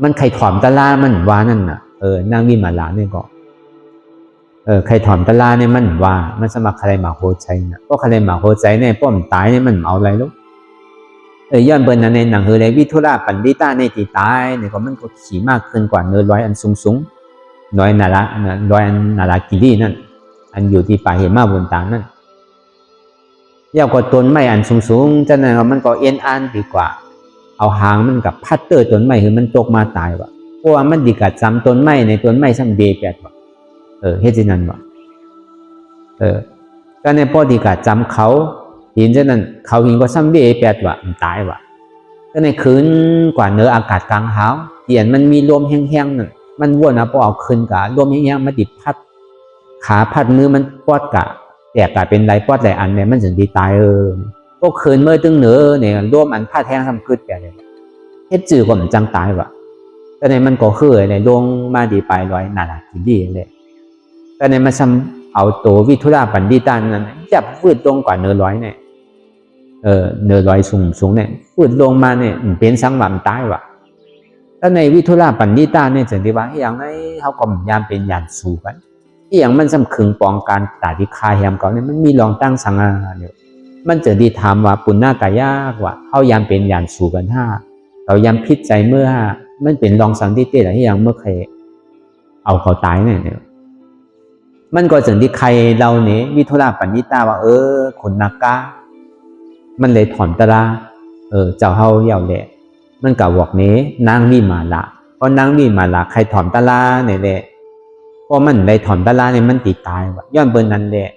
มันใครถอมตะลามันว่านั่นน่ะนางวิมาลาเนี่ยก็ใครถอมตะลาเนี่ยมันว่ามันสมัครใครหมากหัวใจน่ะก็ใครหมากหัวใจเนี่ยป้อมตายเนี่ยมันเอาอะไรลูกย้อนเบอร์นั้นในหนังเลยวิทุลาปันดิตาในที่ตายเนี่ยก็มันก็ขี่มากขึ้นกว่าเนื้อร้อยอันสูงดอยนารากิรีนั่นอันอยู่ที่ป่าเหมาบนตานั่นยาวกว่าต้นไม้อันสูงๆจะนั่นมันก็เอ็นอันดีกว่าเอาหางมันกับพัดเตอร์ต้นไม้คือมันตกมาตายวะเพราะว่ามันดีกับจำต้นไม้ในต้นไม้ซ้ำเบแปดวะเฮ็ดที่นั่นวะก็ในพอดีกับจำเขาหินจะนั่นเขาหินก็ซ้ำเบแปดวะมันตายวะก็ในคืนกว่าเนื้ออากาศกลางหาวเตียนมันมีลมแห้งๆนั่นมันวนนะพอเอาขึ้นกะรวมอย่างเงี้ยมาดิบพัดขาพัดมือมันปอดกะแต่กะเป็นไรปอดหลายอันเนี่ยมันถึงดีตายก็คืนเมื่อตึงเหนือเนี่ยรวมอันพัดแห้งทำขึ้นแก่เลยเฮ็ดจืดกว่ามันจังตายวะแต่ในมันก็คือในลงมาดีไปลอยนาดกินดีเลยแต่ในมันซ้ำเอาตัววิทุราปันดิตานั้นจับฟืดลงกว่าเนื้อร้อยเนี่ยเนื้อร้อยสูงเนี่ยฟืดลงมาเนี่ยเป็นสังหวะตายวะถ้าในวิทุราปันดิตาเนี่ยถึงที่ว่าอย่างไรเขาก็ยามเป็นยานสูกันที่อย่างมันสำคัญปองการตาที่คาแฮมเขาเนี่ยมันมีรองตั้งสังอาเนี่ยมันจะดีถามว่าปุณณากายากว่าเขายามเป็นยานสูกันเขายามพิษใจเมื่อมันเป็นรองสังที่เตะที่อย่างเมื่อใครเอาเขาตายเนี่ยมันก็ถึงที่ใครเราเนี่ยวิทุราปันดิตาว่าคนนักกามันเลยถอนตะลาเจ้าเฮาเยาแหละมันกับวอกนี้นางวิมาละเพราะนางวิมาละใครถอนตะลาเนี่ยแหละเพราะมันได้ถอนตะลาเนี่ยมันติดตายวะย้อนเบอร์นั้นแหละ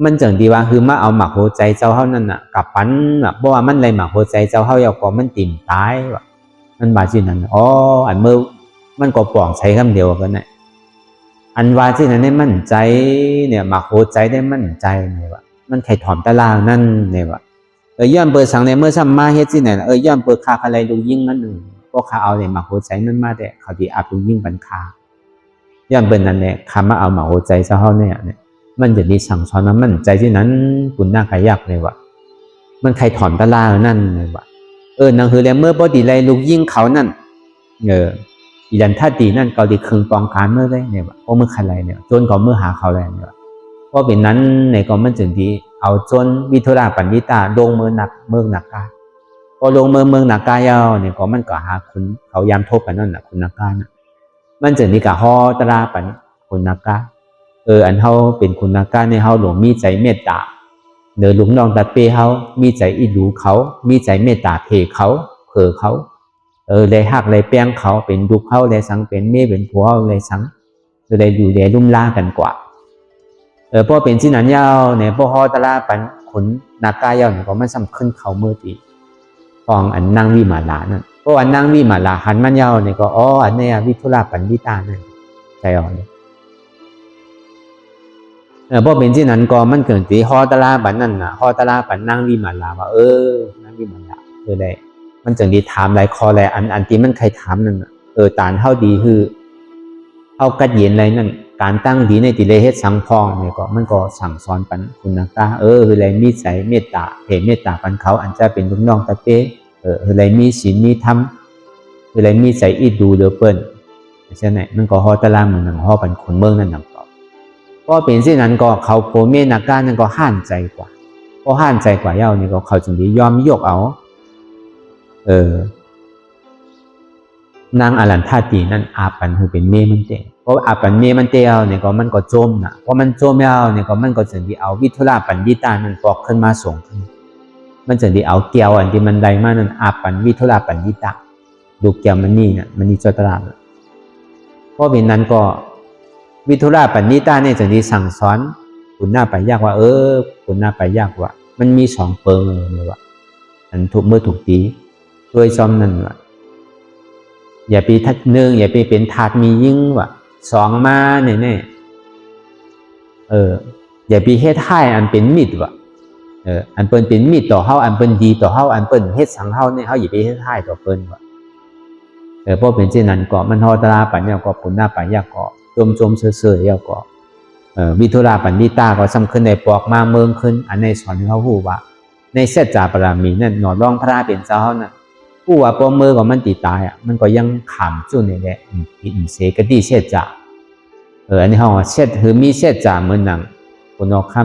มันจังดีว่าคือมาเอาหมักหัวใจเจ้าเฮานั่นน่ะกับปันแบบบ่ว่ามันเลยหมักหัวใจเจ้าเฮาอยากก็มันติ่มตายว่ะมันบาสินั้นอ๋ออันเมื่อมันก็ป่องใช้คำเดียวกันน่ะอันว่าที่นั้นได้มั่นใจเนี่ยหมักหัวใจได้มั่นใจเนี่ยว่ะมันไข่ถอมตะลางนั่นเนี่ยว่ะย้อนเปิดสังในเมื่อซ้ำมาเฮ็ดที่ไหนย้อนเปิดคาอะไรดูยิ่งนั่นนึงพวกขาเอาเนี่ยหมักหัวใจมันมาแต่เขาดีอับดูยิ่งบันคาย้อนเปิดนั่นแหละคำมาเอาหมักหัวใจเจ้าเฮาเนี่ยมันจะดีสั่งสอนมันใจที่นั้นคุณน่ากายากเลยว่ะมันใครถอนตะลานั่นเลยว่ะนั่นคือแล้วเมื่อบอดีไรลูกยิ่งเขานั่นอีดันท่าตีนั่นเกาดีคึงปองการเมื่อได้เนี่ยว่ะเพราะเมื่อใครไรเนี่ยจนก็เมื่อหาเขาแรงเนี่ยเพราะเป็นนั้นในก็มันจึงดีเอาจนวิทุราปัญญิตาลงเมืองหนักเมืองหนักกาพอลงเมืองหนักกายาวเนี่ยก็มันก็หาคุณเขายามทบกันนั่นน่ะคุณนักกาน่ะมันจึงดีกับฮอตราปัญคุณนักกาอันเฮาเป็นคุณนักการในเฮาหลวงมีใจเมตตาเดินลุงน้องตัดเปเฮามีใจอิดูเขามีใจเมตตาเพเขาเผอเขาเลยหักเลยแป้งเขาเป็นดุเขาเลยสังเป็นเมเป็นผัวเลยสังเลยอยู่เลยลุ่มล่ากันกว่าพอเป็นที่นั้นยาวเนี่ยพอฮอตลาปันขุนนักกายาวเนี่ยก็มันสำคัญเขาเมื่อปีฟองอันนั่งวิมาลานั่นเพราะอันนั่งวิมาลาหันมันยาวเนี่ยก็อันเนี้ยวิทุราปันวิตานั่นใจอ่อนเลยพอเป็นที่นั้นก็มันเกิดตีฮอตลาปันนั่นน่ะฮอตลาปันนั่งวิมาลาว่านั่งวิมาลาได้มันจึงดีถามหลายคอหลายอันที่มันใครถามนั่นน่ะตานเท่าดีคือเอากัดเย็นอะไรนั่นการตั้งดีในติเลเฮ็ดสังพองเนี่ยก็มันก็สั่งสอนปันคุณนักตาคืออะไรมีใจเมตตาเมตตาปันเขาอันจะเป็นลูกน้องตะเป้คืออะไรมีศีลมีธรรมคืออะไรมีใจอิดูเดือเปิ้นใช่ไหมมันก็ฮอตลาเมืองหนังฮอปันคนเมืองนั่นหนังก็เป็นเช่นนั้นก็เขาโพเมนักการนั่นก็ห้านใจกว่าเพราะห้านใจกว่าเย้านี่ก็เขาจึงได้ยอมยกเอานางอรันธาตีนั่นอาปันคือเป็นเมมันเตเพราะอาปันเมมันเตเอาเนี่ยก็มันก็โจมนะเพราะมันโจมเย้าเนี่ยก็มันก็จึงได้เอาวิทุราปัญญิตานั่นปอกขึ้นมาส่งขึ้นมันจึงได้เอาเกี่ยวอันที่มันได้มานั่นอาปันวิทุราปัญญิตาดูเกี่ยวมันนี่เนี่ยมันนี่จตราเพราะเป็นนั้นก็วิทุราปัญญิตาเนี่ยจึงได้สั่งสอนคุณหน้าไปยากว่าคุณหน้าไปยากว่ามันมีสองเปิงเลยว่าอันถูกเมื่อถูกตีด้วยซ้อมนั่นว่าอย่าไปทัดหนึ่งอย่าไปเป็นถาดมียิ่งว่าสองมาเนี่ยอย่าไปเฮ็ดให้อันเป็นมิตรว่ะอันเปิ้นเป็นมิตรต่อเฮาอันเปิ้นดีต่อเฮาอันเปิ้นเฮ็ดสังเฮาเนี่ยเฮาอย่าไปเฮ็ดให้ต่อเปิ้นว่ะเพราะเป็นเช่นนั้นก็มันฮอตราปัญญาก็ปุณณปัญญาก็จมเสื่อๆแล้วก็วิทุราปัญญิตาก็สำคัญในปอกมาเมืองขึ้นอันในสอนให้เขาฮู้ว่าในเสจจาปรามีนั่นหนอร่องพระเป็นเจ้านั่นผู้ว่าปอมือของมันตีตายมันก็ยังขำจุ่นนี่แหละอินเสกติเสจจาอันนี้เขาว่าเสจคือมีเสจจาเหมือนหนังคนออกค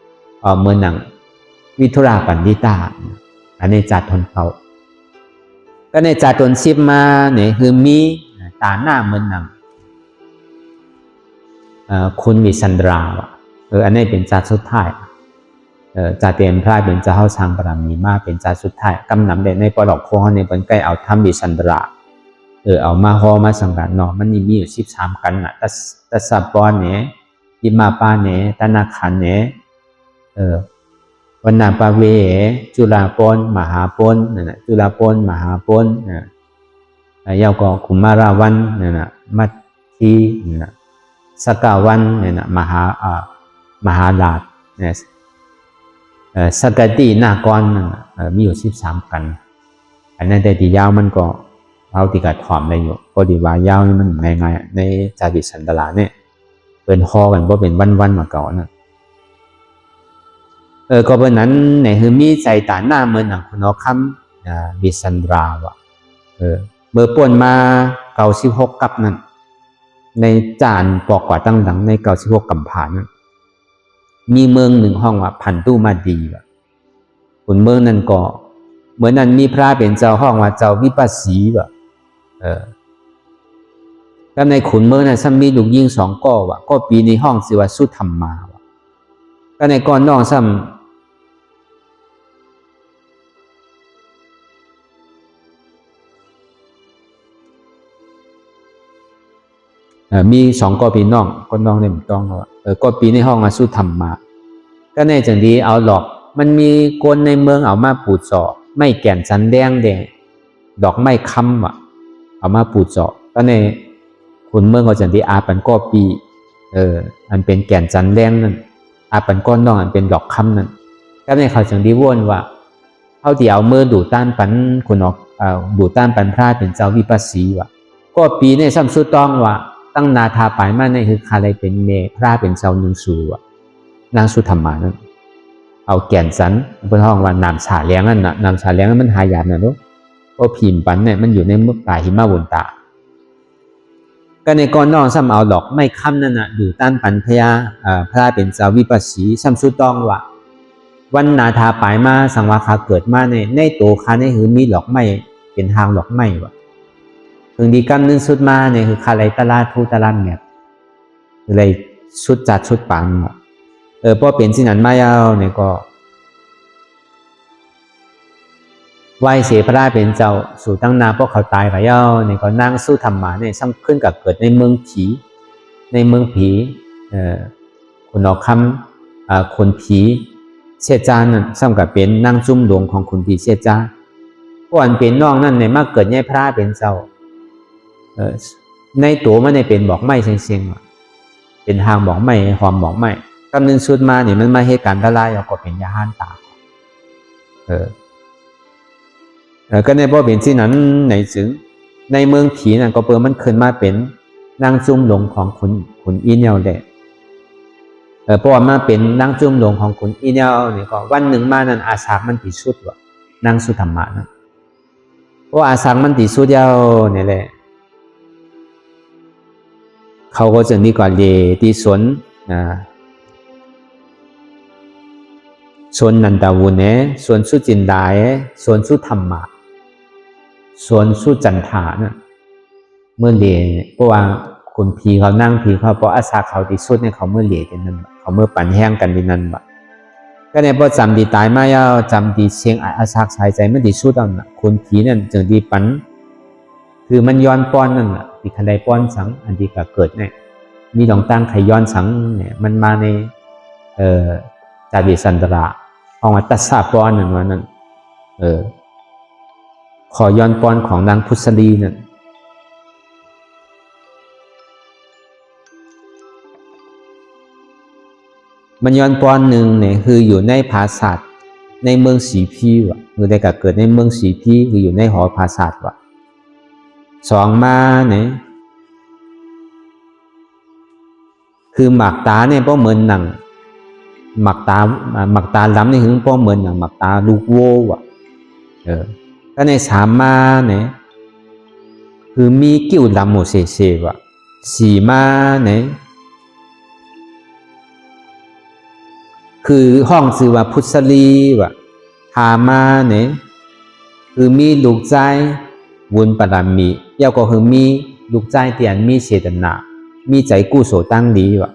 ำเหมือนหนังวิทุราปัญญิตาอันนี้จัดทนเขาก็ในจัดทนชิบมาเนี่ยคือมีตาหน้าเหมือนหนังคุณวิสันดราอันนี้เป็นจัดสุดท้ายจ่าเตียนพระเป็นเจ้าช้างปรามีมาเป็นจ่าสุดท้ายกำนำเด่นในปลอกโค้งในเป็นใกล้เอาทำวิสันดราเอามาฮอมาสังกัดเนาะมันมีอยู่13กันน่ะตัสสะปอนเนี่ยยิมาปาเนี่ยตนาขันเนี่ยวันนาปาเวจุฬาปนมหาปนนั่นน่ะจุฬาปนมหาปนยาวก็ขุมาราวันนั่นน่ะมัททีนั่นน่ะสกาวันนั่นน่ะมหาลาภเนี่ยสกติหน้ากรมีอยู่13กันอันนั้นแต่ที่ยาวมันก็เอาติกัดถอมได้อยู่พอดีว่ายาวนี่มันง่ายๆในจาริสันตลาเนี่ยเป็นฮอกันเพราะเป็นวันๆมาเก่านะก็เพราะนั้นในคือมีใจตาหน้าเหมือนหนังคุณเอาคำบิสันดราวะเมื่อป่วนมา96กับนั้นในจานปอกกว่าตั้งหลังใน96กำผานั้นมีเมืองหนึ่งห้องว่าพันตู้มาดีว่ะคุณเมืองนั้นก็เหมือนนั้นมีพระเป็นเจ้าห้องว่าเจ้าวิปัสสีว่ะก็ในขุนเมืองนั้นซ้ำมีลูกยิ่ง2ก้อว่ะก็ปีในห้องสิว่าสุธรรมมาว่ะก็ในก้อนน้องซ้ำมี2ก้อปีน้องก้อนน้องเนี่ยมันต้องว่าก็ปีในห้องสุธรรมมา ก็ในจังดีเอาหลอกมันมีคนในเมืองเอามาปูดเจาะไม่แก่นจันแดงดอกไม้คำอ่ะเอามาปูดเจาะก็ในคุณเมืองเขาจังดีอาปันก็ปีอันเป็นแก่นจันแดงนั่นอาปันก้อนน้องอันเป็นดอกคำนั่นก็ในเขาจังดีว่นว่าเขาที่เอาเมื่อดูต้านปันคุณออกดูต้านปันพระเป็นเจ้าวิปัสสีว่ะก็ปีในซ้ำสุดต้องว่าตั้งนาทาปลายมาในคือคาไรเป็นเมพระเป็นเจ้าหนึ่งสูว่ะนางสุธรรมานั่นเอาแก่นสันเป็นห้องว่านามฉาเลี้ยงนั่นน่ะนามฉาเลี้ยงนั้นมันหายากนะลูกเพราะพิมพ์ปันเนี่ยมันอยู่ในมุกป่าหิมะบนตาก็ในก้อนน้องซ้ำเอาดอกไม่ค้ำนั่นน่ะดูต้านปันพญาพระเป็นเจ้าวิปัสสีซ้ำสุดต้องว่าวันนาทาปลายมาสังวาคาเกิดมาในโตคาในหือมีดอกไม้เป็นทางดอกไม้ว่ะถึงดีกำนึงสุดมาเนี่ยคือคาไรตลาทูตลาดเนี่ยอะไรชุดจัดชุดปังว่ะพอเปลี่ยนสิ่งนั้นมาแล้วเนี่ยก็ไหวเสียพระราเป็นเจ้าสู่ตั้งนาพวกเขาตายไปแล้วเนี่ยก็นั่งสู้ธรรมะเนี่ยซ้ำขึ้นกับเกิดในเมืองผีคนออกคำคนผีเสียจานนั่นซ้ำกับเป็นนั่งจุ่มหลวงของคนผีเสียจาพวกอันเป็นน้องนั่นเนี่ยมาเกิดเนี่ยพระเป็นเจ้าในตัวมันเนี่ยเป็นบอกไม่เสียงๆเป็นทางบอกไม่หอมบอกไม่กำนึงสุดมาเนี่ยมันมาเหตุการณ์ละลายก็เป็นยาห้านตาก็ในบ่เป็นที่นั้นในถึงในเมืองผีนั่นก็เปิดมันขึ้นมาเป็นนางจุ่มหลงของขุนอีเนียวแหละเพราะว่ามาเป็นนางจุ่มหลงของขุนอีเนียวเนี่ยก็วันหนึ่งมานั้นอาสามันติสุดว่ะนางสุธรรมะนะเพราะอาสามันติสุดยาวเนี่ยแหละเขาก็จะนี่ก่อนเยที่สวนสวนนันตาวุนเนี่ยสวนสุจินดาสวนสุธรรมะสวนสุจันทานะเมื่อเลียเพราะว่าคุณพีเขานั่งพีเขาเพราะอาสาเขาที่สุดเนี่ยเขาเมื่อเลียกันนั่นเขาเมื่อปั่นแห้งกันที่นั่นแบบก็เนี่ยพอจำดีตายมาแล้วจำดีเชียงอาสาสายใจไม่ดีสุดเอาน่ะคุณพีนั่นจึงดีปั่นคือมันย้อนป้อนนั่นแหละที่คันใดป้อนสังอันที่ก็เกิดเนี่ยมีหลงตั้งไขย้อนสังเนี่ยมันมาในจาริสันตระห้องอัตตสาป้อนนั่นว่านั่นขอย้อนป้อนของนางพุทธลีนั่นมันย้อนป้อนหนึ่งเนี่ยคืออยู่ในภาษาในเมืองสีพีว่ะคือได้เกิดในเมืองสีพีคืออยู่ในหอภาษาว่ะสองมาเนี่ยคือหมักตาเนี่ยเพราะเหมือนหนังหมักตาล้ำนี่คือเพราะเหมือนหนังหมักตาลูกโว่อ่ะก็ในสามมาเนี่ยคือมีกิ้วลำโมเสว่ะสี่มาเนี่ยคือห้องชื่อว่าพุทธลีว่ะหามาเนี่ยคือมีลูกใจวุญปรามีเยาก็คือมีลูกใจเตียนมีเจตนามีใจกู้โสตั้งดีว่ะ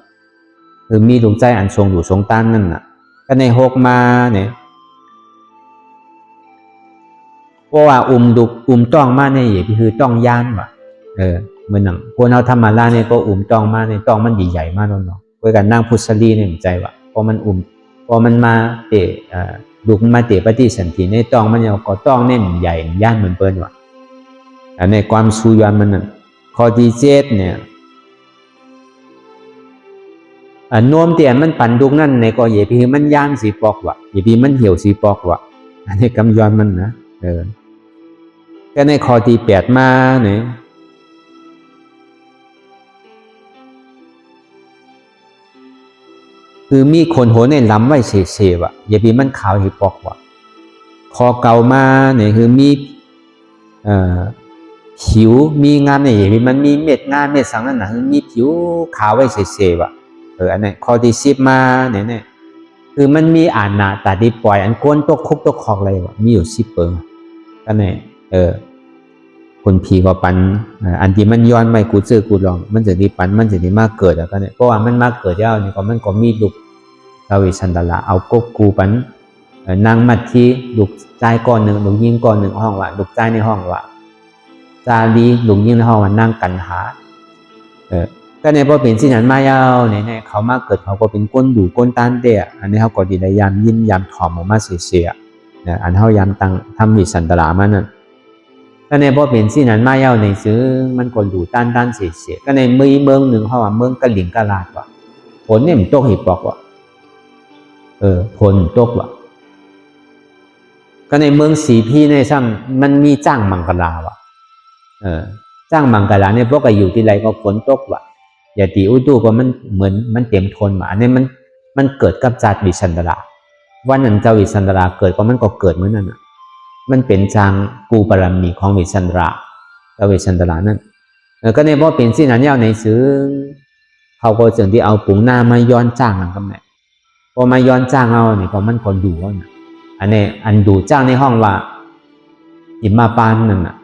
คือมีลูกใจอันทรงอยู่ทรงตั้งนั่นน่ะก็ในหกมาเนี่ยเพราะว่าต้องมาเนี่ยอย่างคือต้องย่านว่ะเหมือนหนังพวกเราธรรมะล่าเนี่ยก็ต้องมาเนี่ยต้องมันใหญ่ๆมากเนาะเพื่อการนั่งพุทธลีเนี่ยใจว่ะพอมันมาเตะลูกมาเตะปฏิสันติในต้องมันก็ต้องเนี่ยใหญ่ย่านเหมือนเปิ้นว่ะในความสูยอนมันนั่นข้อที่7เนี่ยโน้มเตียนมันปั่นดุกนั่นในก็อย่าพี่มันย่างสีปอกว่ะอย่าพี่มันเหี่ยวสีปอกว่ะอันนี้กำยอนมันนะก็ในข้อที่8มาเนี่ยคือมีคนโหในล้ำไว้เฉยๆว่ะอย่าพี่มันขาวสีปอกว่ะข้อเก่ามาเนี่ยคือมีผิวมีงานเนี่ยมันมีเม็ดงานเม็ดสังนั่นนะมีผิวขาวไว้เฉยๆว่ะอันนี้ข้อที่10มาเนี่ยคือมันมีอ่านหน้าตาดีปล่อยอันก้นตกคุกตกคอกอะไรวะมีอยู่10เปิงก็เนี่ยคนผีก็ปันอันที่มันย้อนไม่กูเจอกูลองมันจะดีปันมันจะดีมากเกิดแล้วก็เนี่ยเพราะว่ามันมากเกิดแล้วนี่ก็มันก็มีลูกดาวิชันดาละเอากกกูปันนางมัดที่ลูกใจก้อนหนึ่งลูกยิงก้อนหนึ่งห้องว่ะลูกใจในห้องว่ะจารีลูกยิงในห้องว่านั่งกันหาก็ ก็ในพอเป็นสิ่งนั้นมาเย้าเนี่ยเขามาเกิดเขาก็เป็นก้นดูก้นต้านเตะอันนี้เขาก็ดีในยามยินยามถ่อมออกมาเสียนะอันเขายามตั้งทำวิสันตรามันนั่นก็ในพอเป็นสิ่งนั้นมาเย้าในซื้อมันก็ดูต้านเสียก็ในเมืองหนึ่งเขาว่าเมืองกะหลิงกะลาดว่ะผลเนี่ยมันตกหิบบอกว่าผลตกว่ะก็ในเมืองสีพี่ในซ้ำมันมีจ้างมังกรลาว่ะจ้างมังกรลาเนี่ยพวกก็อยู่ที่ไรก็ฝนตกว่ะอย่าตีอุตุก็มันเหมือนมันเต็มทนมาอันนี้มันเกิดกับจัดวิสันตราวันนั้นเจ้าวิสันตราเกิดก็มันก็เกิดเหมือนนั่นอ่ะมันเป็นจางกูปรมีของวิสันตราเจ้าวิสันตรานั่นก็ในบ่เป็นสิ่งนั้นยาวในซื้อเขาก็จึงที่เอาปุงหน้ามาย้อนจ้างนั่นก็แม่พอมาย้อนจ้างเอาเนี่ยก็มันคนดูว่าน่ะอันนี้อันดูจ้างในห้องว่าอิมาปานนั่นน่ะ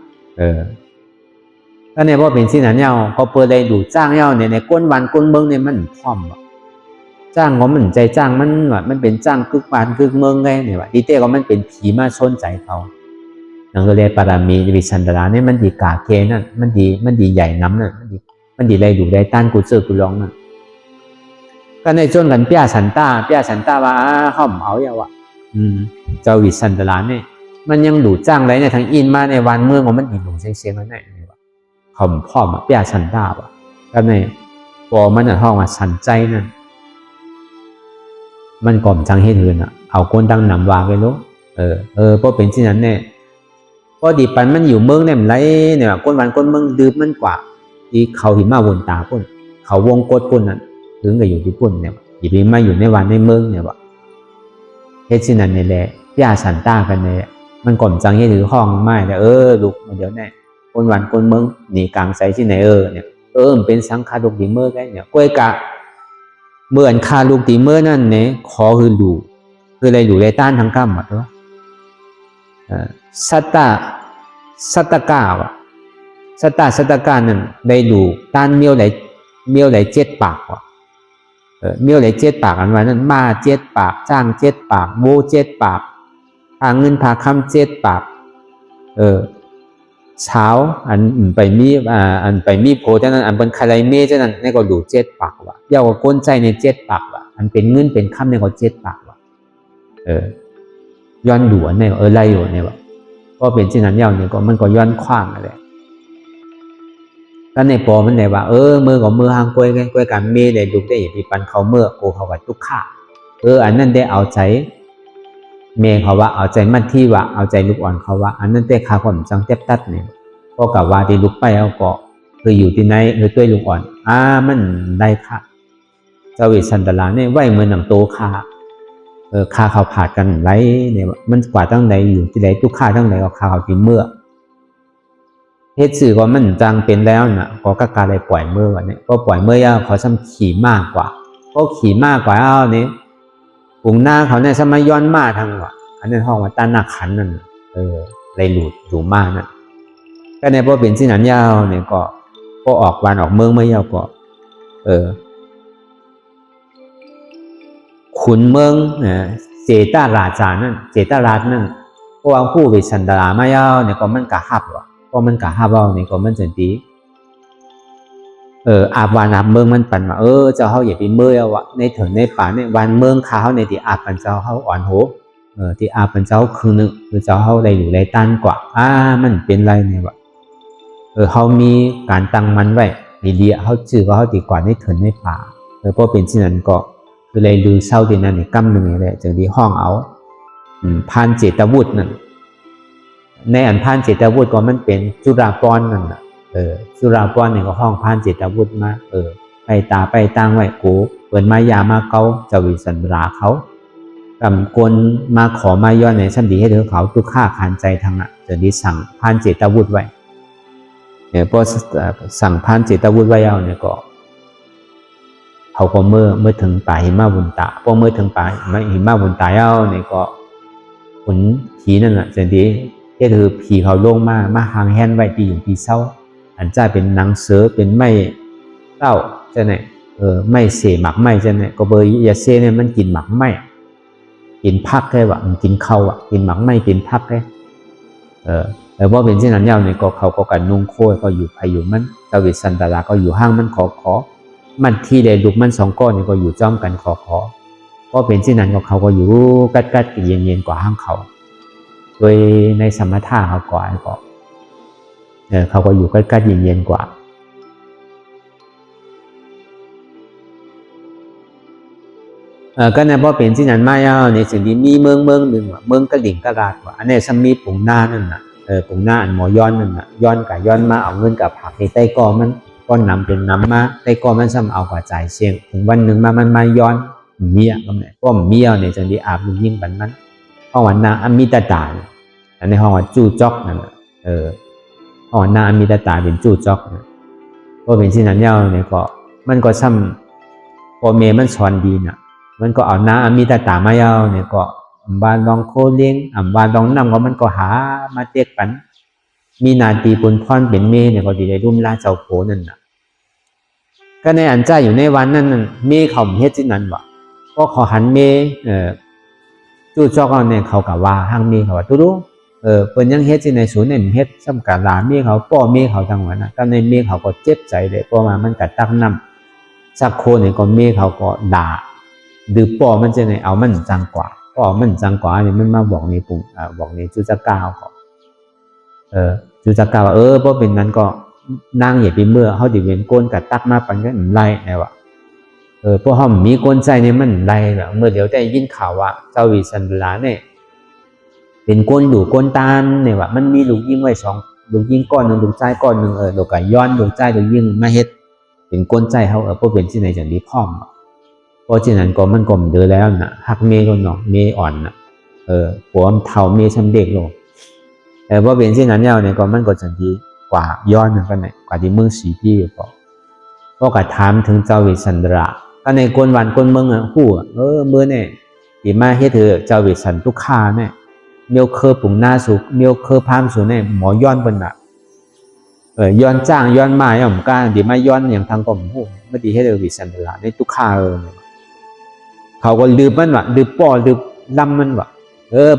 ก็เนี่ยว่าเป็นสิ่งนั้นเนาเขาเปิดได้ดูจ้างเนาเนี่ยในก้นวันก้นเมืองเนี่ยมันพร้อมว่ะจ้างก็มันใจจ้างมันว่ามันเป็นจ้างกึกบ้านกึกเมืองไงเนี่ยว่าดีเต้ก็มันเป็นผีมาชนใจเขานั่นก็เลยปารามีวิสันตราเนี่ยมันดีกาเกนั่นมันดีใหญ่น้ำนั่นมันดีอะไรดูได้ต้านกูเจอกูร้องนั่นก็ในจนกันเปียสันตาว่าห้อมเอาอย่าวะเจ้าวิสันตราเนี่ยมันยังดูจ้างไรในทางอินมาในวันเมืองของมันอีหลงเสียงนั่นแหละเขาพ่อมาเปียสันตาว่ะก็ในพอมันห้องว่าสันใจนั่นมันก่อมจังให้เธอน่ะเอาก้นตั้งนำวางไปรู้เพราะเป็นที่นั้นเนี่ยพอดีปันมันอยู่เมืองเนี่ยมันไรเนี่ยก้นวันก้นเมืองดื่มมันกว่าที่เขาหิมาวนตาพุ่นเขาวงกดพุ่นนั่นถึงกับอยู่ที่พุ่นเนี่ยอย่าไปมาอยู่ในวันในเมืองเนี่ยว่ะเฮ็ดที่นั้นนี่แหละเปียสันตากันเนี่ยมันก่อมจังให้ถือห้องไม่แต่ลูกเดี๋ยวเนี่ยคนวันคนเมืองหนีกลางใส่ที่ไหนเนี่ยมันเป็นสังขารลูกตีเมื่อไงเนี่ยกล้วยกะเมื่อนคาลูกตีเมื่อนั่นเนี่ยขอคือดูคืออะไรดูได้ต้านทั้งกรรมหมดวะสัตตกาวะสัตตกานั่นได้ดูต้านเมียวไหลเจ็ดปากวะเมียวไหลเจ็ดปากอันว่านั้นมาเจ็ดปากจ้างเจ็ดปากโบเจ็ดปากพาเงินพาคำเจ็ดปากเช้าอันไปมีโพจังนั้นอันเป็นคาไรเมจังนั้นในก็ดูเจ็ดปากว่ะเยาวก้นใจในเจ็ดปากว่ะอันเป็นเงินเป็นคำในก็เจ็ดปากว่ะย้อนดูอันในไล่อยู่เนี่ยว่ะก็เป็นเช่นนั้นเยาวเนี่ยก็มันก็ย้อนคว้างอะไรก็ในปอมันไหนว่ามือกับมือหางกล้วยกันเมได้ดูได้อย่างที่ปันเขาเมื่อโกเขาว่าทุกข้าอันนั้นได้เอาใจเมย์เขาว่าเอาใจมั่นที่ว่าเอาใจลูกอ่อนเขาว่าอันนั้นแต่ขาผมจังเจ็บตัดเนี่ยก็กับว่าที่ลูกไปเอาก็คืออยู่ที่ไหนตัวลูกอ่อนมันได้ค่ะเจ้าวิสันตราเนี่ยไหวเหมือนหนังโตขาขาเขาผาดกันไรเนี่ยมันกว่าตั้งใดอยู่ที่ไหนทุกขาตั้งใดก็ขาเขาที่เมื่อเฮ็ดสื่อก็มันจังเป็นแล้วน่ะก็กการอะไรปล่อยเมื่อวันนี้ก็ปล่อยเมื่อยาเขาซ้ำขี่มากกว่าก็ขี่มากกว่าเนี่ยปุ่งหน้าเขาเนี่ยสมัยย้อนมาทางว่ะอันนั้นห้องว่าต้านหน้าขันนั่นเลยหลุดมากนั่นก็ในพอเป็นสิ่งนั้นยาวเนี่ยก็ออกวันออกเมืองไม่ยาวก็ขุนเมืองเจตาราชานั่นเจตาราชนั่นเพราะว่าผู้วิสันตราไม่ยาวเนี่ยก็มันกะฮับว่ะเพราะมันกะฮับเอาเนี่ยก็มันจะดีอาบวานอาบเมืองมันปั่นว่าเจ้าเขาอย่าไปเมื่อวะในถึงในป่าในวันเมืองเขาในที่อาบปันเจ้าเขาอ่อนโหที่อาบปันเจ้าคือนึงคือเจ้าเขาได้อยู่ได้ตันกว่ามันเป็นไรเนี่ยวะเขามีการตั้งมันไว้ดีๆเขาจื้อเขาดีกว่าในถึงในป่าเพราะเป็นเช่นนั้นก็คือเลยดูเศร้าที่นั่นในกำหนึ่งเลยจึงที่ห้องเอาพานเจตวุฒินั่นในอันพานเจตวุฒิก็มันเป็นจุฬาภรณ์นั่นสุราป้อนเนี่ยก็ห้องพานเจตวุฒิมาไปตาไปตั้งไว้กูเปิดมายามาเกาเจ้าวิสันตราเขากำกลมาขอมาย้อนในชั้นดีให้เธอเขาทุกข้าขานใจทางจะดีสั่งพานเจตวุฒิไว้พอสั่งพานเจตวุฒิไว้เอาเนี่ยก็เขาก็เมื่อถึงป่าหิมาบุญตาพอเมื่อถึงป่าหิมาบุญตาเอาเนี่ยก็ผลผีนั่นแหละจะดีให้เธอผีเขาลงมาหางแฮนไว้ตีอยู่ตีเศร้าอันจะเป็นหนังเสือเป็นไม้เต้าจะไหนไม่เสหมักไม้จะไหนก็เบอร์ยาเซเนี่ยมันกินหมักไม้กินพักแค่ว่ามันกินเข้ากินหมักไม้กินพักแค่แต่ว่าเป็นเช่นนั้นยาวเนี่ยก็เขาก็กันนุ่งโค้ยก็อยู่ภายอยู่มันเจ้าวิสันตราก็อยู่ห้างมันขอ มันที่ได้ลูกมัน2ก้อนนี่ก็อยู่จ้อมกันขอก็เป็นเช่นนั้นก็เขาก็อยู่กัดเย็นๆกว่าห้างเขาโดยในสมถะเขาก่อนก็เขาก็อยู่กัดเย็นๆกว่าก็ในพอเป็นที่นั้นมาในสิ่งที่มีเมืองหนึ่งเมืองกระดิ่งกระดาษว่าอันนี้ซ้ำมีปุ่งหน้านั่นน่ะปุ่งหน้าอันหมอย้อนนั่นน่ะย้อนมาเอาเงินกับผักในใต้กอมันก้อนนำเป็นน้ำมาใต้กอมันซ้ำเอากว่าจ่ายเชียงถึงวันหนึ่งมันมาย้อนเมียก็ไม่ก็เมียเนี่ยจังที่อาบลูกยิ่งบันนั้นห้องวันนาอมิตาตาอันในห้องวันจู้จอกนั่นห้องวันนาอมิตาตาเป็นจู้จอกก็เป็นที่นั้นเนี่ยก็มันก็ซ้ำพอเมย์มันสอนดีน่ะมันก็เอาน้าอมิตาตามาเนี่ยก็บานลองโคเลี้ยงบานลองนั่งก็มันก็หามาเตียกปันมีนาตีปุนพรเป็นเมย์เนี่ยก็ดีได้รุ่มลาเจ้าโผนั่นน่ะก็ในอันใจอยู่ในวันนั้นเมย์เขาเฮ็ดที่นั้นวะก็ขอหันเมย์จู่จอกเนี่ยเขากะว่าห้างเมย์เขาว่าตู้เปิ้นยังเฮ็ดที่ในศูนย์เนี่ยเฮ็ดซ้ำกะลาเมย์เขาป้อเมย์เขาทั้งวันน่ะก็ในเมย์เขาก็เจ็บใจเลยเพราะว่ามันกะตักน้ำสักโคเนี่ยก็เมย์เขาก็ด่าดื้อป้อมันจะไงเอามันจังกว่าป้อมันจังกว่าเนี่ยมันมาบอกในปุ่งบอกในจุจักก้าวก็จุจักก้าวว่าเพราะเป็นนั้นก็นั่งอย่าไปเมื่อเขาดิเวนโกนกับตักมาปันก็ไล่ไงวะเพราะเขามีกลใจเนี่ยมันไล่แบบเมื่อเดี๋ยวได้ยินข่าวว่าเจ้าวิสันดาเนี่ยเป็นก้นอยู่ก้นตาเนี่ยว่ามันมีลูกยิงไว้2ลูกยิงก้อนหนึ่งลูกใจก้อนหนึ่งลูกไก่ย้อนลูกใจลูกยิงมาเฮ็ดเป็นก้นใจเขาเพราะเป็นที่ไหนจังดีพร้อมเพราะฉะนั้นก็มันกลมเดือแล้วน่ะหักเมย์ก็หนอกเมย์อ่อนน่ะหัวเท่าเมย์ช้ำเด็กลงแต่พอเป็นที่นั้นเนี่ยก็มันก็จังดีกว่าย้อนนั่นก็ไหนกว่าที่เมืองสีพี่ก็กระถามถึงเจ้าวิสันดราก็ในกวนวันกวนเมืองหู้เมื่อเนี่ยที่มาเฮ็ดเถอะเจ้าวิสันทุกข้าเนี่ยเมียวเคอปุ่งหน้าสุกเมียวเคอพามสุเนี่ยหมอย้อนเป็นแบบย้อนจ้างย้อนมาอย่างก้าที่มาย้อนอย่างทางกรมหู้เมื่อที่เฮ็ดเถอะวิสันดราในทุกข้าเขาก็ลืมมันวะลืมป้อลืมลำมันวะ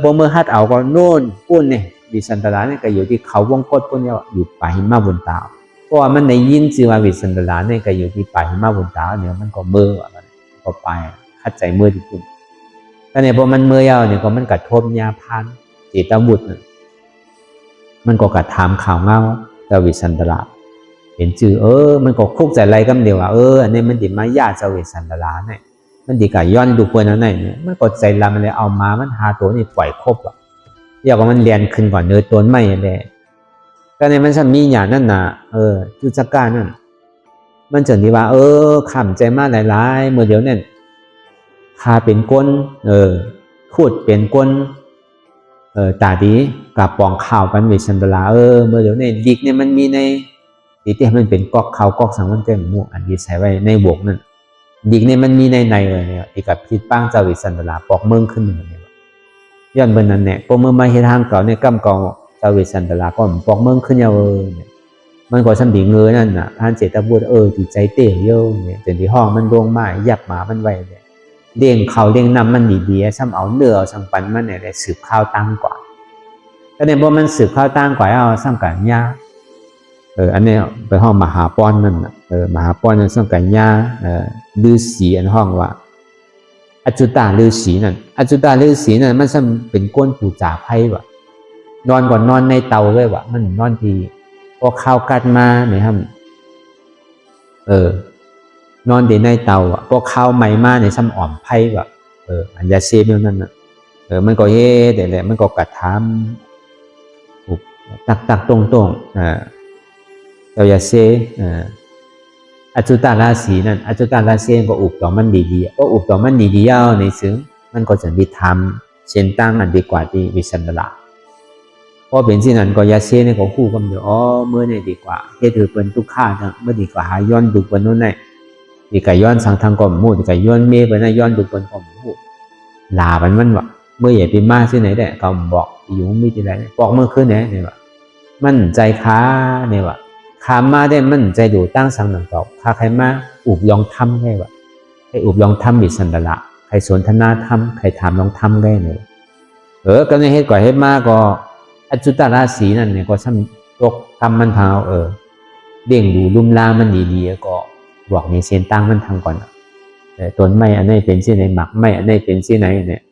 พอเมื่อฮัดเอาก็โน่นปุ้นเนี่ยวิสันดราเนี่ยก็อยู่ที่เขาวงกฏปุ้นเนี่ยอยู่ป่าหิมะบนตาเพราะว่ามันในยินชื่อว่าวิสันดราเนี่ยก็อยู่ที่ป่าหิมะบนตาเนี่ยมันก็เมื่อวะมันก็ไปคัดใจเมื่อที่ปุ้นแต่เนี่ยพอมันเมื่อยาวเนี่ยก็มันกระทบยาพันจิตบุตรมันก็กระทำข่าวเงาเจ้าวิสันดราเห็นชื่อมันก็คุกใจอะไรกันเดียวว่าอันนี้มันดิมาญาเจ้าวิสันดราเนี่ยมันดีกับย้อนดูคนนั้นเนี่ยมันก็ใจลำมันเลยเอามามันหาตัวนี่ปล่อยครบอ่ะอยากว่ามันเรียนขึ้นก่อนเนื้อตัวไม่เลยก็ในมันจะมีอย่างนั้นน่ะจุจักการนั่นมันจะดีว่าขำใจมากหลายๆเมื่อเดี๋ยวเนี่ยคาเป็นก้นพูดเป็นก้นตาดีกับปองข่าวกันวิสันดราเมื่อเดี๋ยวเนี่ยดิกเนี่ยมันมีในดิที่มันเป็นก๊อกข่าวก๊อกสังวันเต็มหมู่อันนี้ใส่ไว้ในบวกนั่นดิกเนี่ยมันมีในเลยเนี่ยที่กับพิษป้างเจ้าวิสันดราปอกเมืองขึ้นมาเนี่ยย้อนเบนนั้นเนี่ยพอเมื่อมาเฮ็ดทางเก่าเนี่ยกำเก่าเจ้าวิสันดราก็ปอกเมืองขึ้นยาวเนี่ยมันก็ซ้ำดีเงยนั่นน่ะท่านเจตบุตรที่ใจเต๋อเยอะเนี่ยจนที่ห้องมันดวงไม้ยับหมามันไว้เนี่ยเลี้ยงเขาเลี้ยงน้ำมันดีๆซ้ำเอาเนื้อเอาสังปันมันเนี่ยสืบข้าวตั้งกว่าแต่เนี่ยพอมันสืบข้าวตั้งกว่าเอาซ้ำกันยาอันนี้ไปห้องมหาป้อนนั่นน่ะมหาป้อนนั่นซ้ำกันยาฤาษีอันห้องว่าอจุตาฤาษีนั่นอจุตาฤาษีนั่นมันซ้ำเป็นก้นปูจ่าไพ่ว่ะนอนก่อนนอนในเตาเลยว่ะมันนอนทีพอข้าวกัดมาเนี่ยครับนอนในเตาอ่ะพอข้าวใหม่มาเนี่ยซ้ำอ่อมไพ่ว่ะอันยาเซฟนั่นน่ะมันก็เดี๋ยวแหละมันก็กัดถามตักตรงเจ้ายาเซอจุตาราศีนั่นอจุตาราศีก็อุบต่อมันดีๆก็อุบต่อมันดีๆในซึ่งมันก็จะดีทำเช่นตั้งอันดีกว่าที่วิสันดราเพราะเป็นที่นั้นก็ยาเซเนี่ยก็คู่กันเดียวเมื่อเนี่ยดีกว่าเฮ็ดถือเป็นทุกข้าจังเมื่อดีกว่าหาย้อนดูบนโน้นไหนดีกว่าย้อนสังทางก่อมมูดดีกว่าย้อนเมย์ไปนะย้อนดูบนก่อมมูดลามันวะเมื่อใหญ่ปีมาที่ไหนได้ก็บอกอยู่มีที่ไหนบอกเมื่อคืนไหนเนี่ยว่ามันใจค้าเนี่ยว่าขามาได้มันใจดูตั้งสังหนังต่อข้าใครมาอุบลองทำได้วะใครอุบลองทำวิสันดราใครสนทนาทำใครถามลองทำได้เนี่ยก็ในเหตุก่อเหตุมาก็อจุตาราศีนั่นเนี่ยก็ซ้ำตกทำมันเท้าเด้งดูลุ่มล่ามันดีๆก็ บอกในเส้นตั้งมันทางก่อนต้นไม้อันนี้เป็นที่ไหนหมักไม้อันนี้เป็นที่ไหนเนี่ย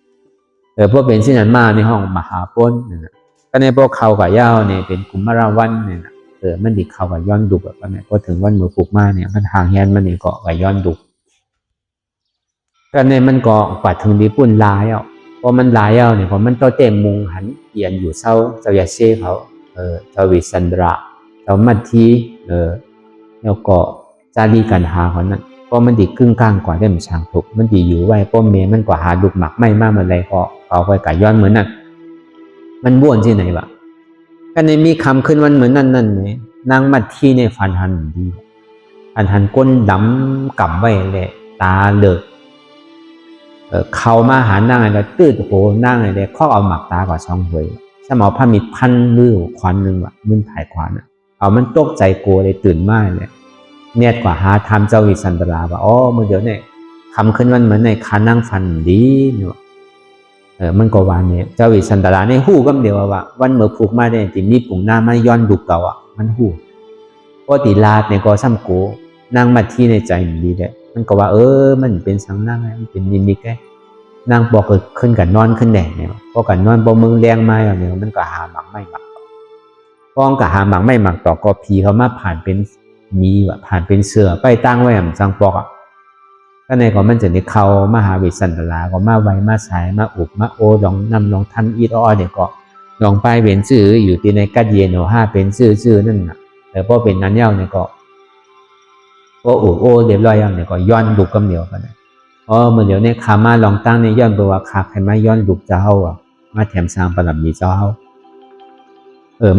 พวกเป็นที่นั้นมาในห้องมหาพ้นเนี่ยก็ในพวกเขากับย่าเนี่ยเป็นกุมารวันเนี่ยมันดิเขากับย้อนดุแบบนี้พอถึงวันมือปลูกมาเนี่ยมันทางแฮนมันนี่ก็กับย้อนดุก็ในมันก็ปัดถึงดีปุ่นลายพอมันลายเนี่ยพอมันตัวเต็มมุงหันเอียนอยู่เศร้าเจ้ายาเซ่เขาเจ้าวิสันดระเจ้ามัททีแล้วก็จารีกันหาเขานั้นเพราะมันดีครึ่งกลางกว่าได้มันช่างถูกมันดีอยู่ไว้เพราะเมย์มันกว่าหาดุกหมักไม่มากมันเลยก็เอาไปกับย้อนเหมือนนั่นมันบ้วนที่ไหนวะก็ในมีคำขึ้นวันเหมือนนั่นเนี่ยนางมัททีเนี่ยฟันหันดีหันก้นดำกำไว้เลยตาเลิกเขามาหานั่งอะไรตืดโหนั่งอะไรข้อเอาหมักตากว่าช่องหวยสมองพามีพันลื้อควันหนึ่งว่ะมึนถ่ายควันเอามันตกใจกลัวเลยตื่นมากเลยเนี่ยกว่าหาทำเจ้าวิสันตราว่าอ๋อเมื่อเดี๋ยวเนี่ยคำขึ้นวันเหมือนในคานั่งฟันดีเนี่ยมันก็วานเนี่ยเจ้าวิสันตราในหู้ก็เดียวว่าวันเมื่อผูกมาเนี่ยติมีปุ่งหน้ามันย้อนดุเก่ามันหู้เพราะติลาดเนี่ยก็ซ้ำโกนั่งมาที่ในใจมันดีเลยมันก็ว่ามันเป็นสังนั่งมันเป็นนิมิตแค่นางบอกขึ้นกันนอนขึ้นแดดเนี่ยพอกันนอนบ่มึงแรงไม้เนี่ยมันก็หาหมักไม่หมักป้องกับหาหมักไม่หมักต่อก็ผีเขามาผ่านเป็นมีว่ะผ่านเป็นเสือไปตั้งไว้อย่างจังปอกก็ในก็มันจะได้เข้ามหาวิสันตราก็มาไว้มาสายมาอุบมาโอลองนำลองทำอีดเดี๋ยวก็ลองไปเป็นชื่ออยู่ที่ในกัดเย็น5เป็นชื่อนั่นน่ะแต่พอเป็นนั้นเย้าเนี่ยก็อุบโอเรียบร้อยอย่างเนี่ยก็ย้อนดุกำเดียวกันเมื่อเดี๋ยวนี้ขามาลองตั้งในย้อนตัวขาใครมาย้อนดุกเจ้ามาแถมสร้างปรมีเจ้า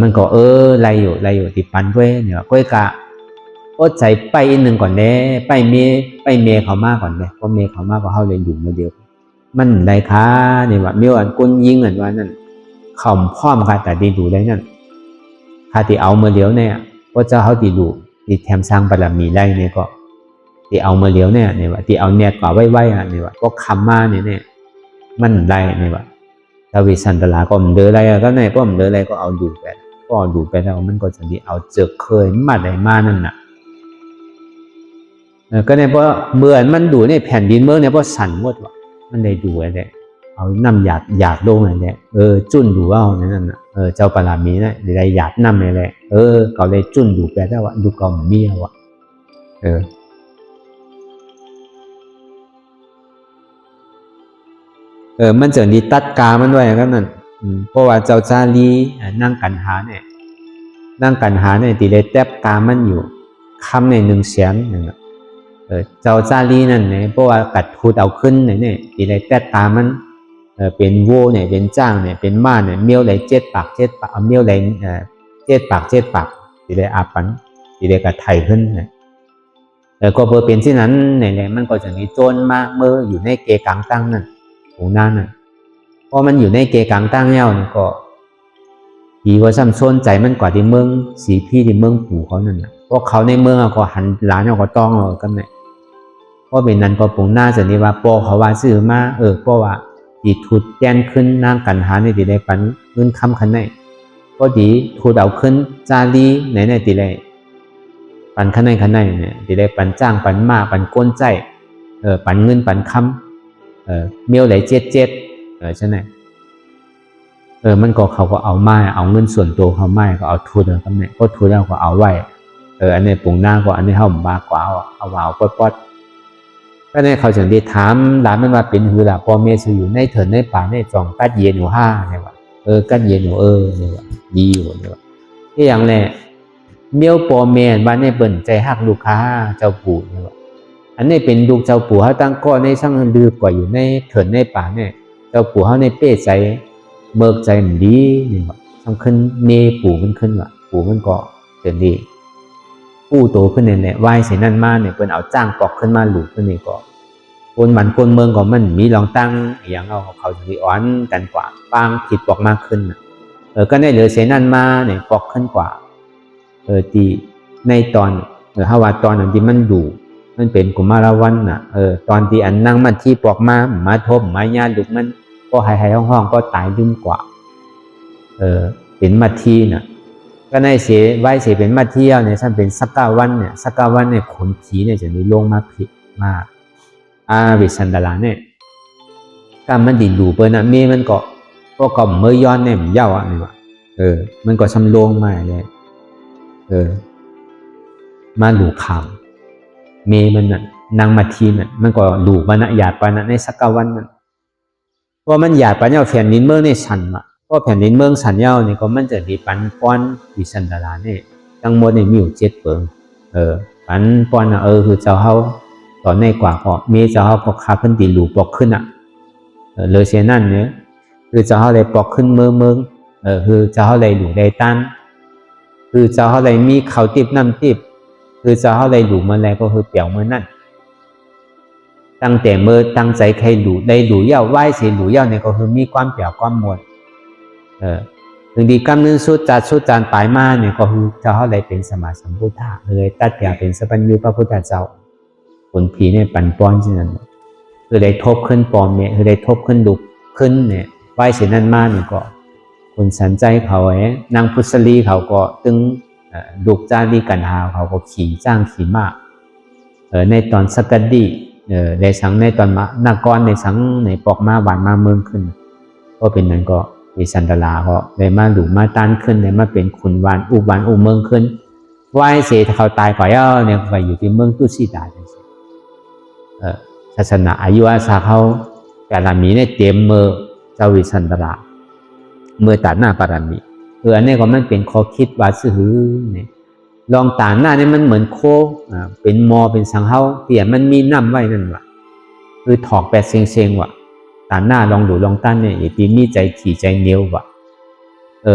มันก็ไรอยู่ติดปันเว้ยเนี่ยก้อยกะอดใจไปหนึ่งก่อนเน่ไปเมเขามาก่อนเลยเพราะเมเขามาก็เข้าเลยอยู่มาเดียวมันไรคะเนี่ยว่ามีวันก้นยิงเหมือนว่านั่นข่อมพร้อมค่ะแต่ดีดูได้นั่นค่ะที่เอาเมื่อเดียวเนี่ยก็จะเขาตีดูติดแถมสร้างปรมีไรเนี่ยก็ที่เอามาเลี้ยวเนี่ยว่าที่เอาเนี่ยกว่าไว้เนี่ยว่าก็คำมาเนี่ยมันได้เนี่ยว่าทวิสันตลาก็มันเดินอะไรก็เนี่ยก็มันเดินอะไรก็เอาดูไปแล้วมันก็จะดีเอาเจอเคยมาได้มานั่นน่ะก็เนี่ยเพราะเมื่อมันดูเนี่ยแผ่นดินเมื่อเนี่ยเพราะสั่นหมดว่ะมันได้ดูอะไรเอาน้ำหยาดลงอะไรเนี่ยจุ่นดูเอานั่นน่ะเจ้าปรามีเนี่ยได้หยาดน้ำอะไรเขาเลยจุ่นดูไปได้ว่าดูก็มีว่ะมันจะดีตัดกามันด้วยครับนั่นเพราะว่าเจ้าจารีนั่งกันหาเนี่ยตีเลยแทบกามันอยู่คำใน100,000นึงเจ้าจารีนั่นเนี่ยเพราะว่ากัดทูดเอาขึ้นเนี่ยตีเลยแทบกามันเป็นโวเนี่ยเป็นจ้างเนี่ยเป็นม้าเนี่ยเมียวเลย7 ปากเอาเมียวเลย7 ปากตีเลยอาปันตีเลยกัดไถขึ้นเนี่ยก็เพื่อเป็นที่นั้นเนี่ยมันก็จะมีโจรมาเมื่ออยู่ในเกกังตั้งนั่นของนั่นน่ะพอมันอยู่ในเกกังตั้งเย้านี่ก็ดีกว่าซ้ำซ้นใจมันกว่าที่เมืองสีพี่ที่เมืองปู่เขานั่นน่ะเพราะเขาในเมืองก็หันหลานเขาก็ต้องกันเนี่ยเพราะเป็นนั้นก็ปุ่งหน้าจะนี่ว่าปอเขาว่าซื้อมาเพราะว่าดีทุดแกนขึ้นนางกันหาในตีได้ปันเงินคำคันไหนก็ดีทุดเอาขึ้นจารีในตีได้ปันคันไหนเนี่ยตีได้ปันจ้างปันมาปันก้นใจปันเงินปันคำเมียวไหล7ใช่ไหมมันก็เขาก็เอาไม้เอาเงินส่วนตัวเขาไม้ก็เอาทุนแล้วกันเนี่ยก็ทุนแล้วก็เอาไว้อันนี้ปุ่งหน้าก็อันนี้เขาบากว่าเอาวาวปอดก็เนี่ยเขาถึงได้ถามหลานมันว่าเป็นหือล่ะพอเมย์อยู่ในเถินในป่าในจองกัดเย็นอยู่5เนี่ยว่ากัดเย็นอยู่เนี่ยว่าดีอยู่เนี่ยว่าที่อย่างแรกเมียวปอเมย์บ้านเนี่ยเปิ่นใจหักลูกค้าเจ้าปู่เนี่ยว่าอันนี้เป็นลูกเจ้าปู่เขาตั้งก้อนในช่างลืบกว่าอยู่ในเถินในป่าเนี่ยเจ้าปู่เขาในเป้ใจเมิกใจมันดีนี่ว่าทำขึ้นเมปู่มันขึ้นว่ะปู่มันก็เกิดดีปู่โตขึ้นเนี่ยไหวเสียนั่นมาเนี่ยเป็นเอาจ้างปอกขึ้นมาหลุดขึ้นนี่ก็คนบ้านคนเมืองก็มันมีลองตั้งอย่างเขาจะมีอ้อนกันกว่าบางผิดปอกมากขึ้นก็ได้เหลือเสียนั่นมาเนี่ยปอกขึ้นกว่าที่ในตอนฮาวาตอนนั้นที่มันดูมันเป็นกุมารวันน่ะตอนที่อันนั่งมันที่ปอกมาทบมาญาลุกมันก็หายห้องก็ตายลืมกว่าเป็นมาทีน่ะ ก็ในเสไว้เสเป็นมาเที่ยวเนี่ยท่านเป็นสักกาวันเนี่ยสักกาวันเนี่ยขนผีเนี่ยจะมีลงมาผิดมากวิสันดาราเนี่ยการมันดินดูเปิ้ลนะเมมันก็เมื่อย้อนเนี่ยมันเย้าอ่ะนี่ว่ามันก็ชำลงมาเลยมาดูข่าวเมมันน่ะนางมาทีน่ะมันก็ดูมันน่ะหยาดปานะในสักกาวันมันเพราะมันหยาดปานเย้าแผ่นดินเมืองในฉันอ่ะเพราะแผ่นดินเมืองฉันเย้านี่ก็มันจะดีปันป้อนวิสันดาราเนี่ยทั้งหมดเนี่ยมีอยู่7 เปิงปันป้อนอ่ะคือเจ้าเฮาตอนในกว่าก็เมเจ้าเฮาก็คาเพิ่นตีหลูปอกขึ้นอ่ะเลยเช่นนั้นเนี่ยคือเจ้าเฮาเลยปอกขึ้นเมืองคือเจ้าเฮาเลยหลูได้ตันคือเจ้าเฮาเลยมีข้าวติบน้ำติบคือเจ้าเฮาเลยหลูเมื่อไรก็คือเปียวเมื่อนั้นตั้งแต่เมื่อตั้งใจใครหลูได้หลูเย้าไหว้เสียหลูเย้าเนี่ยก็คือมีความเปียวความมวลถึงดีกำเนิดสุดจานปลายมาเนี่ยก็คือเจ้าเฮาเลยเป็นสมมาสัมพุทธะเลยตัดเปียวเป็นสัพพัญญูพระพุทธเจ้าผลผีเนี่ยปั่นป้อนเช่นนั้นคือได้ทบขึ้นปอมเนี่ยคือได้ทบขึ้นดุขึ้นเนี่ยไหว้เสียนั่นมาเนี่ยก็คนสันใจเขานางพุทธลีเขาก็ตึงดุจ้าดีกันหาเขาก็ขี่จ้างขี่มากในตอนสักดีในสังในตอนมานากรในสังในปอกมาหวานมาเมืองขึ้นก็เป็นนั้นก็วิสันดาราก็ได้มาหลุมมาต้านขึ้นได้มาเป็นขุนวานอุเมืองขึ้นไหว้เสียเขาตายก่อนเนี่ยไปอยู่ที่เมืองตุสีดาศาสนาอายุอาสาเขาแต่ละมีเนี่ยเต็มเมื่อเจ้าวิสันดาราเมื่อตัดหน้าปารามีอันนี้ก็มันเป็นข้อคิดว่าซื้อเนี่ยลองตาหน้าเนี่ยมันเหมือนโคเป็นมอเป็นสังเฮาเตี่ยมันมีน้ำไว้นั่นว่ะคือถอกแปดเซ็งว่ะตาหน้าลองดูลองตั้นเนี่ยอีปีมีใจขี่ใจเหนียวว่ะ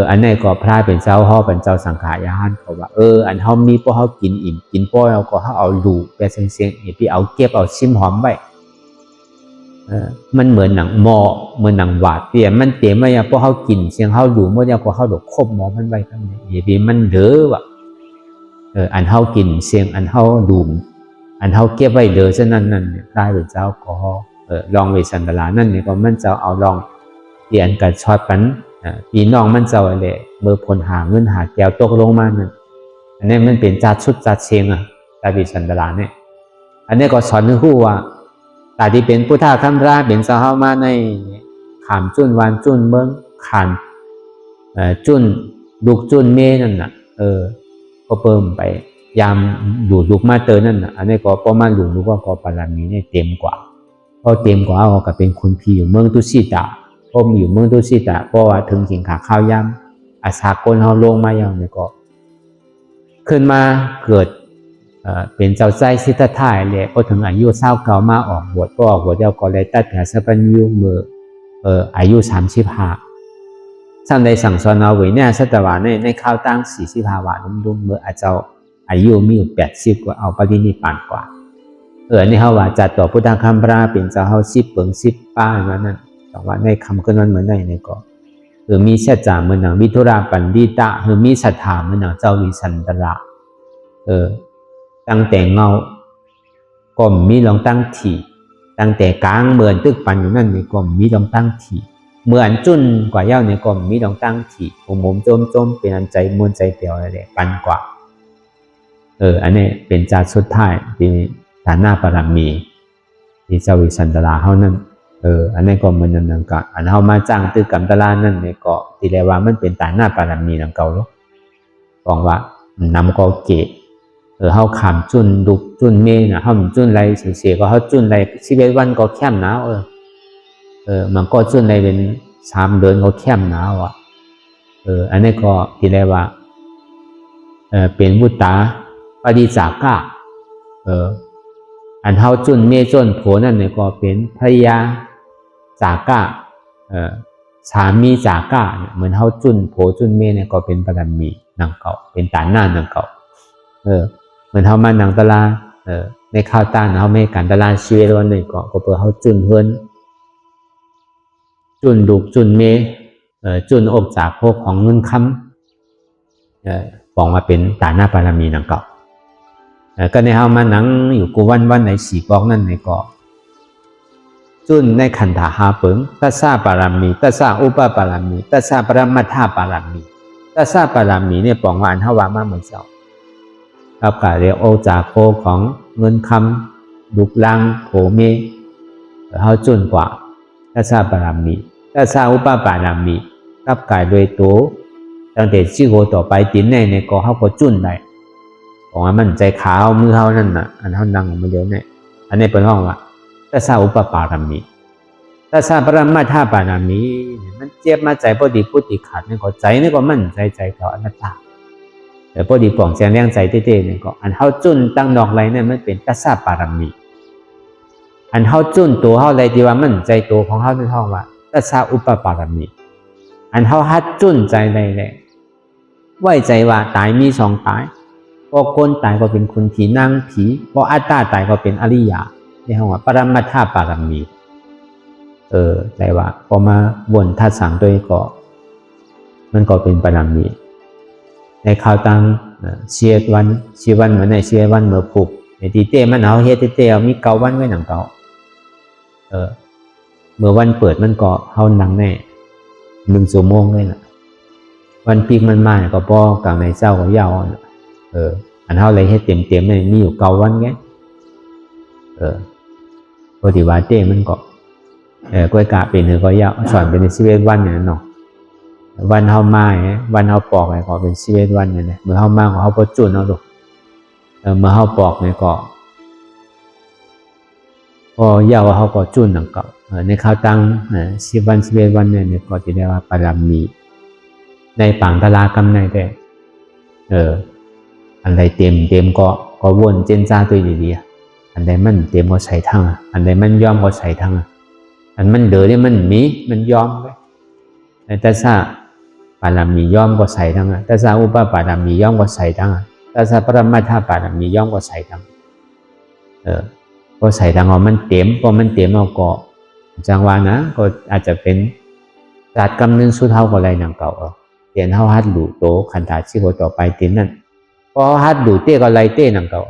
อันนี้ก็พระเป็นเจ้าห่อเป็นเจ้าสังขารยานเขาว่าอันเฮามีพวกเฮากินอิ่มกินป้อยเอาก็เฮาเอาดูแปดเซ็งอีปีเอาเก็บเอาชิมหอมไว้มันเหมือนหนังหมอเหมือนหนังหวาดเตี่ยมันเต็มไว้พวกเฮากินเสียงเฮาดูเมื่อก็เฮาดอกคบหมอมันไว้ทั้งนี้อีปีมันเด้อว่ะอันเฮากินเสียงอันเฮาดูมอันเฮาเก็บไว้เด้อฉะนั้นนั่นเนี่ยได้เป็นเจ้าก็ลองเวสันดารานั่นเนี่ยก็มันเจ้าเอาลองเรียนกับชอดปันพี่น้องมันเจ้าอะไรเมื่อผลหาเงินหาแก้วตกลงมานั่นอันนี้มันเป็นจัดชุดจัดเชียงตาเวสันดาราเนี่ยอันนี้ก็สอนให้รู้ว่าตาที่เป็นพุทธะคัมภราเป็นสาวมาในขามจุนวานจุนเมืองขานจุนลูกจุนเมนั่นน่ะก็เพิ่มไปยามดูลูกมาเตอร์นั่นน่ะอันนี้ก็ประมาณลูกว่าก็ปารามีเนี่ยเต็มกว่าพอเต็มกว่าเอาก็เป็นคุณพี่อยู่เมืองตุสิตะพออยู่เมืองตุสิตะเพราะว่าถึงสิงขาข้าวยำอาสากลเฮาลงมาอย่างนี้ก็ขึ้นมาเกิดเป็นเจ้าใจสิทธัตถะเลยพอถึงอายุ29มาออกบวชก็ออกบวชแล้วก็เลยตัดแผลสัพพัญญูเมื่ออายุ35ท่านได้สั่งสอนเอาไว้เนี่ยสัตวาในข้าวตั้ง45 วาดุมเมื่ออายุมีอยู่80กว่าเอาปรินิพพานกว่านี่เขาว่าจัดต่อพุทธคัมภราเป็นเจ้าเฮา10 เปิง10 ป้าอย่างนั้นแต่ว่าในคำขึ้นนั้นเหมือนในก็มีเสจาเหมือนหนังวิทุราปันดิตะมีศรัทธาเหมือนหนังเจ้าวิสันดาราตั้งแต่เงาก็มีลองตั้งถี่ตั้งแต่กลางเหมือนตึกปันอยู่นั่นนี่ก็มีลองตั้งถี่เหมือนจุนกว่าเย้าเนี่ยก็มีลองตั้งถี่มุมโจมเป็นอันใจมวลใจเปลี่ยวอะไรปันกว่าอันนี้เป็นจาสุดท้ายที่ฐานะปรามีที่เจ้าวิสันดาราเฮานั้นอันนี้ก็เหมือนนั่นก็อันเฮามาจ้างตึกกำตลานั่นนี่ก็ที่เรียกว่ามันเป็นฐานะปรามีนั่นเก่าเนาะบอกว่านำก็เกะเฮาขามจุนดุกจุนเมน่ะเฮาจุนไรเสียก็เฮาจุนไร11 วันก็แคมหนาวมันก็จุนไรเป็น3 เดือนก็แคมหนาวอ่ะอันนี้ก็ที่เรียกว่าเป็นวุตตาปฏิจากะอันเฮาจุนเมจุนโผนั่นเนี่ยก็เป็นภรรยาจากะสามีจากะเหมือนเฮาจุนโผจุนเมเนี่ยก็เป็นปรมีนังเก่าเป็นตาหน้านังเก่าเหมือนเฮามานังตลาในข้าวต้านเฮาไม่การตลาดชีวิตวันนี้ก็เพื่อเฮาจุนเฮือนจุนดุกจุนเมจุนอกจากพวกของเงินคำบอกว่าเป็นตาหน้าปรมีนังเก่าก็ในเฮามาหนังอยู่กูวันใน4 บอกนั่นในก็จุนในขันธา5 เปิงตัสสะปารามีตัสสะอุปปารามีตัสสะปรมัตถปารามี ตัสสะปารามีเนี่ยปองว่าอันเฮาว่ามาเหมือนเจ้ากับกะเรียกโอจากโคของเงินคำลุกลังโผเมเฮาจุนกว่าตัสสะปารามีตัสสะอุปปารามีกับกายโดยตัวตั้งแต่ชื่อโหต่อไปตินในก็เฮาก็จุนได้ของมันใจขาวมือเฮานั่นน่ะอันเฮานั่งมาเดียวเนี่ยอันนี้เป็นห้องว่าตัสสะอุปปารามีตัสสะปรมัตถปารามีมันเจ็บมาใจพอดีพุทธิขาดนี่ก็ใจนี่ก็มั่นใจเขาอนัตตาแต่พอดีป่องแจงแรงใจเต้ๆนี่ก็อันเฮาจุนตั้งดอกไรเนี่ยมันเป็นตัสสะปารามีอันเฮาจุนตัวเฮาไรที่ว่ามั่นใจตัวของเฮาในห้องว่าตัสสะอุปปารามีอันเฮาฮัดจุนใจได้แหละไว้ใจว่าตายมี2ตายพอคนตายก็เป็นคนผีนางผีพออัตตาตายก็เป็นอริยะในห้องว่าปรมัตถปารามีแต่ว่าพอมาวนทัดสังตัวก็มันก็เป็นปารามีในข่าวตังเชียวันเหมือนในเชียวันเมื่อผูกในที่เต้มันเอาเฮ็ดเต้เอามีเกาวันไว้หนังเกาเมื่อวันเปิดมันก็เฮานังแน่1 ชั่วโมงเลยน่ะวันปีกมันมาก็พอกลางในเจ้าก็ยาวอันเฮาเลยเฮ็ดเต็มๆเนี่ยมีอยู่เกาวันไงปกติว่าเต้มันก็กล้วยกะเป็นก็ยาวสอนเป็น11วันเนี่ยเนาะวันเฮามาวันเฮาปอกก็เป็น11วันเนี่ยเมื่อเฮามาก็เฮาบ่จุนเอาลูกเมื่อเฮาปอกเนี่ยก็พอยาวเฮาก็จุนหนังเก่าในข่าวตัง10 วัน11วันเนี่ยก็สิได้ว่าปารามีในปังตลากำในแต่อันใดเต็มก็วนเจนจ้าตัวดีๆอันใดมันเต็มก็ใส่ทั้งอันใดมันยอมก็ใส่ทั้งอันมันเดือดเนี่ยมันยอมไว้ตัสสะปารามียอมก็ใส่ทั้งตัสสะอุปปารามียอมก็ใส่ทั้งตัสสะปรมัตถปารามียอมก็ใส่ทั้งก็ใส่ทั้งมันเต็มพอมันเต็มเราก็จังหวะนะก็อาจจะเป็นศาสตร์กำนึงสุดเท่ากับอะไรหนังเก่าเตียนเท่าฮัดดูโตขันธาชิโกต่อไปตินนั่นพอฮัดดูเต้ก็ไรเต้หนังเก่า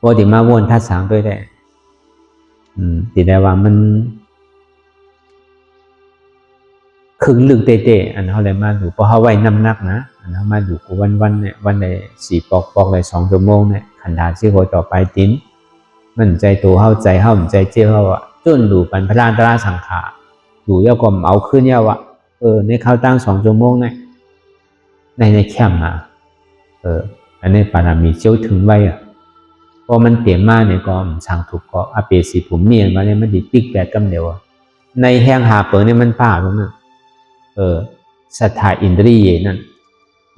พอดีมาวนทัดสังด้วยได้ติได้ว่ามันคึงลึกเต้อันเขาเลยมาดูเพราะเขาไว้น้ำหนักนะอันเขามาดูกูวันเนี่ยวันใน4 ปอกเลย2 ชั่วโมงเนี่ยขันธาชิโกต่อไปตินมันใจตัวเข้าใจเข้าใจเจ้าว่าจนดูปันพระราตราสังขารดูเยาก็เอาขึ้นเยาว่าในข้าวตั้ง2 ชั่วโมงเนี่ยในแคมมาอันนี้ปารามีเจ้าถึงไว้พอมันเต็มมาเนี่ยก็ช่างถูกก็อเปสีผมเมียนมาเนี่ยมันดิปิกแปดกำเดียวในแห้งหาเปิงเนี่ยมันผ่าตรงนั้นศรัทธาอินทรีย์นั่น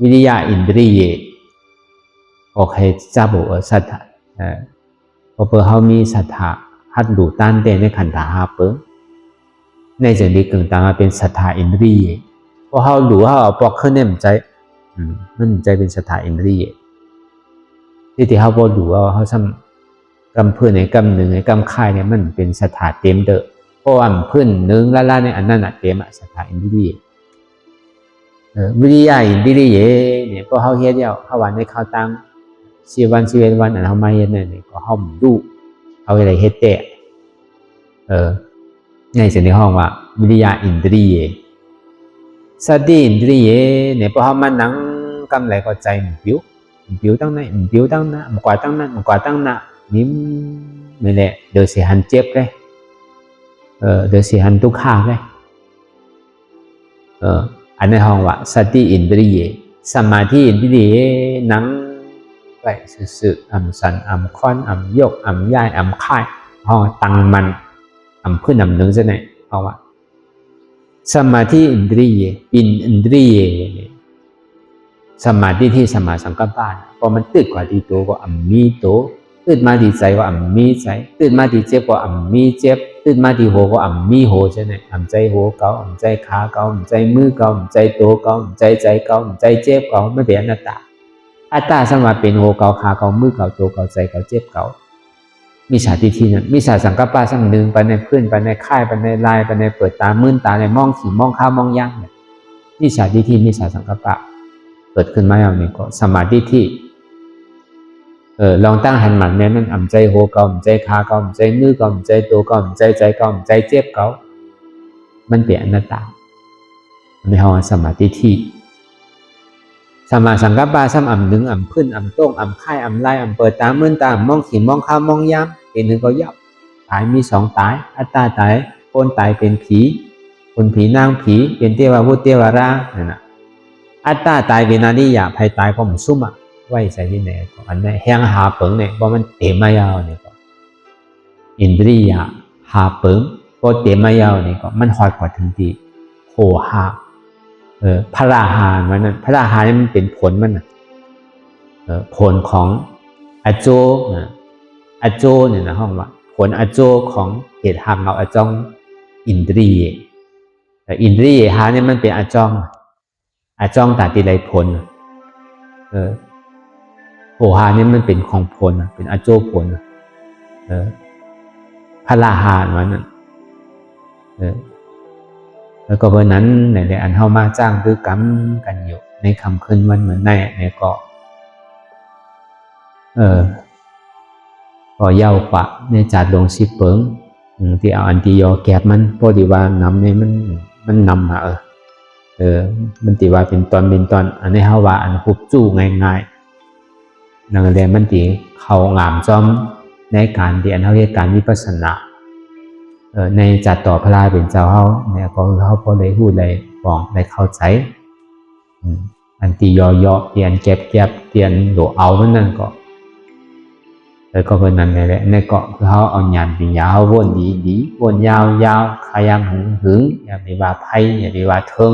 วิริยะอินทรีย์โอเคจ้าบอกศรัทธาพอเปิดเขามีศรัทธาฮัดดูต้านเต้ในขันธาหาเปิงในใจดีกึ่งต่างมาเป็นศรัทธาอินทรีย์พอเขาดูเขาเอาปอกขึ้นเนี่ยมันใจเป็นศรัทธาอินทรีย์ที่เขาบอกดูว่าเขาทำกำพื้นในกำหนึ่งในกำค่ายเนี่ยมันเป็นศรัทธาเต็มเด้อเพราะว่าพื้นหนึ่งละในอันนั้นเต็มศรัทธาอินทรีย์วิริยะอินทรีย์เนี่ยพอเขาเฮ็ดแล้วเขาวันในข้าวตัง10 วัน11 วันอันเขามาเฮ็ดเนี่ยก็เขาดูเขาอะไรเฮ็ดแต่ในเสียงในห้องว่าวิริยะอินทรีย์สติอินทรีย์เนี่ยพอเขามานั่งกำไรก็ใจมันผิวตั้งไหนมันผิวตั้งหน้ามันกว่าตั้งนั้นมันกว่าตั้งหน้านิ่มไม่แหละเดี๋ยวเสียหันเจ็บเลยเดี๋ยวเสียหันทุกข้าเลยอันในห้องว่าสติอินทรีย์สมาธิอินทรีย์นั่งไปสื่อสันควันยกย่ายค่ายห้องตั้งมันขึ้นหนึ่งจะไหนเพราะว่าสมาธิอินทรีย์อินทรีย์สมาธิที่สมาสังกัปปะพอมันตื่นกว่าดีโตก็มีโตตื่นมาดีใจก็มีใจตื่นมาดีเจ็บก็มีเจ็บตื่นมาดีโหก็มีโหใช่ไหมใจโหเก่าใจขาเก่าใจมือเก่าใจโตเก่าใจเก่าใจเจ็บเก่าไม่เป็นอนัตตาอัตตาสมาเป็นโหเก่าขาเก่ามือเก่าโตเก่าใจเก่าเจ็บเก่ามิจฉาทิฏฐินั้นมิจฉาสังกัปปะสังหนึ่งไปในพื้นไปในค่ายไปในลายไปในเปิดตามื่นตาในมองขี่มองข้าวมองย่างเนี่ยมิจฉาทิฏฐิมิจฉาสังกัปปะเกิดขึ้นมาอย่างนี้ก็สมาธิที่ลองตั้งหันหมันแม่นั่นใจโหเก่าใจขาเก่าใจมือเก่าใจตัวเก่าใจเก่าใจเจ็บเก่ามันเป็นอนัตตา ในห้องสมาธิที่สมาสังกัปปะซ้ำอ่ำหนึ่งอ่ำพื้นอ่ำโต้งอ่ำค่ายอ่ำไล่อ่ำเปิดตามื่นตามองขี่มองข้าวมองย้ำเป็นหนึ่งก็ยับตายมีสองตายอัตตาตายคนตายเป็นผีคนผีนางผีเป็นเทวาวุฒเทวาราเนี่ยนะอัตตาตายเป็นอริยะภัยตายก็มันซุ่มอ่ะไว้ใส่ที่ไหนก็อันนี้แห้งหาเปิงเนี่ยเพราะมันเต็มมายาวเนี่ยก็อินทรียะหาเปิงพอเต็มมายาวเนี่ยก็มันหอยกว่าถึงที่โหหาพระราหามันนั่นพระราหานี่มันเป็นผลมันผลของอโจอโจเนี่ยนะห้องว่าผลอโจของเหตุหักเอาอจองอินทรีย์แต่อินทรีย์หาเนี่ยมันเป็นอจองตัดติไรผลโหหาเนี่ยมันเป็นของผลเป็นอโจผลพระราหามันนั่นแล้วก็เพราะนั้นในอันเข้ามาจ้างคือกรรมกันอยู่ในคำคืนวันเหมือนในก็ก็เย้าปะในจัดลงสิเปิงที่เอาอันที่ยอแกบมันพอดีว่านำเนี่ยมันนำมามันตีว่าเป็นตอนอันนี้เขาว่าอันคุบจู้ง่ายๆนั่นแหละมันตีเขางามจอมในการที่อันเขาเรียกการวิปัสสนาในจัดต่อพระราเป็นเจ้าเขาเนี่ยก็เขาพอได้พูดได้บอกได้เข้าใจอันตียอเตียนแก็บเตียนโดเอามันนั่นก็แล้วก็เป็นนั้นแหละในเกาะเขาเอาหยาดยาววนดีวนยาวขยามหึงอย่าไปว่าไพ่อย่าไปว่าเทิง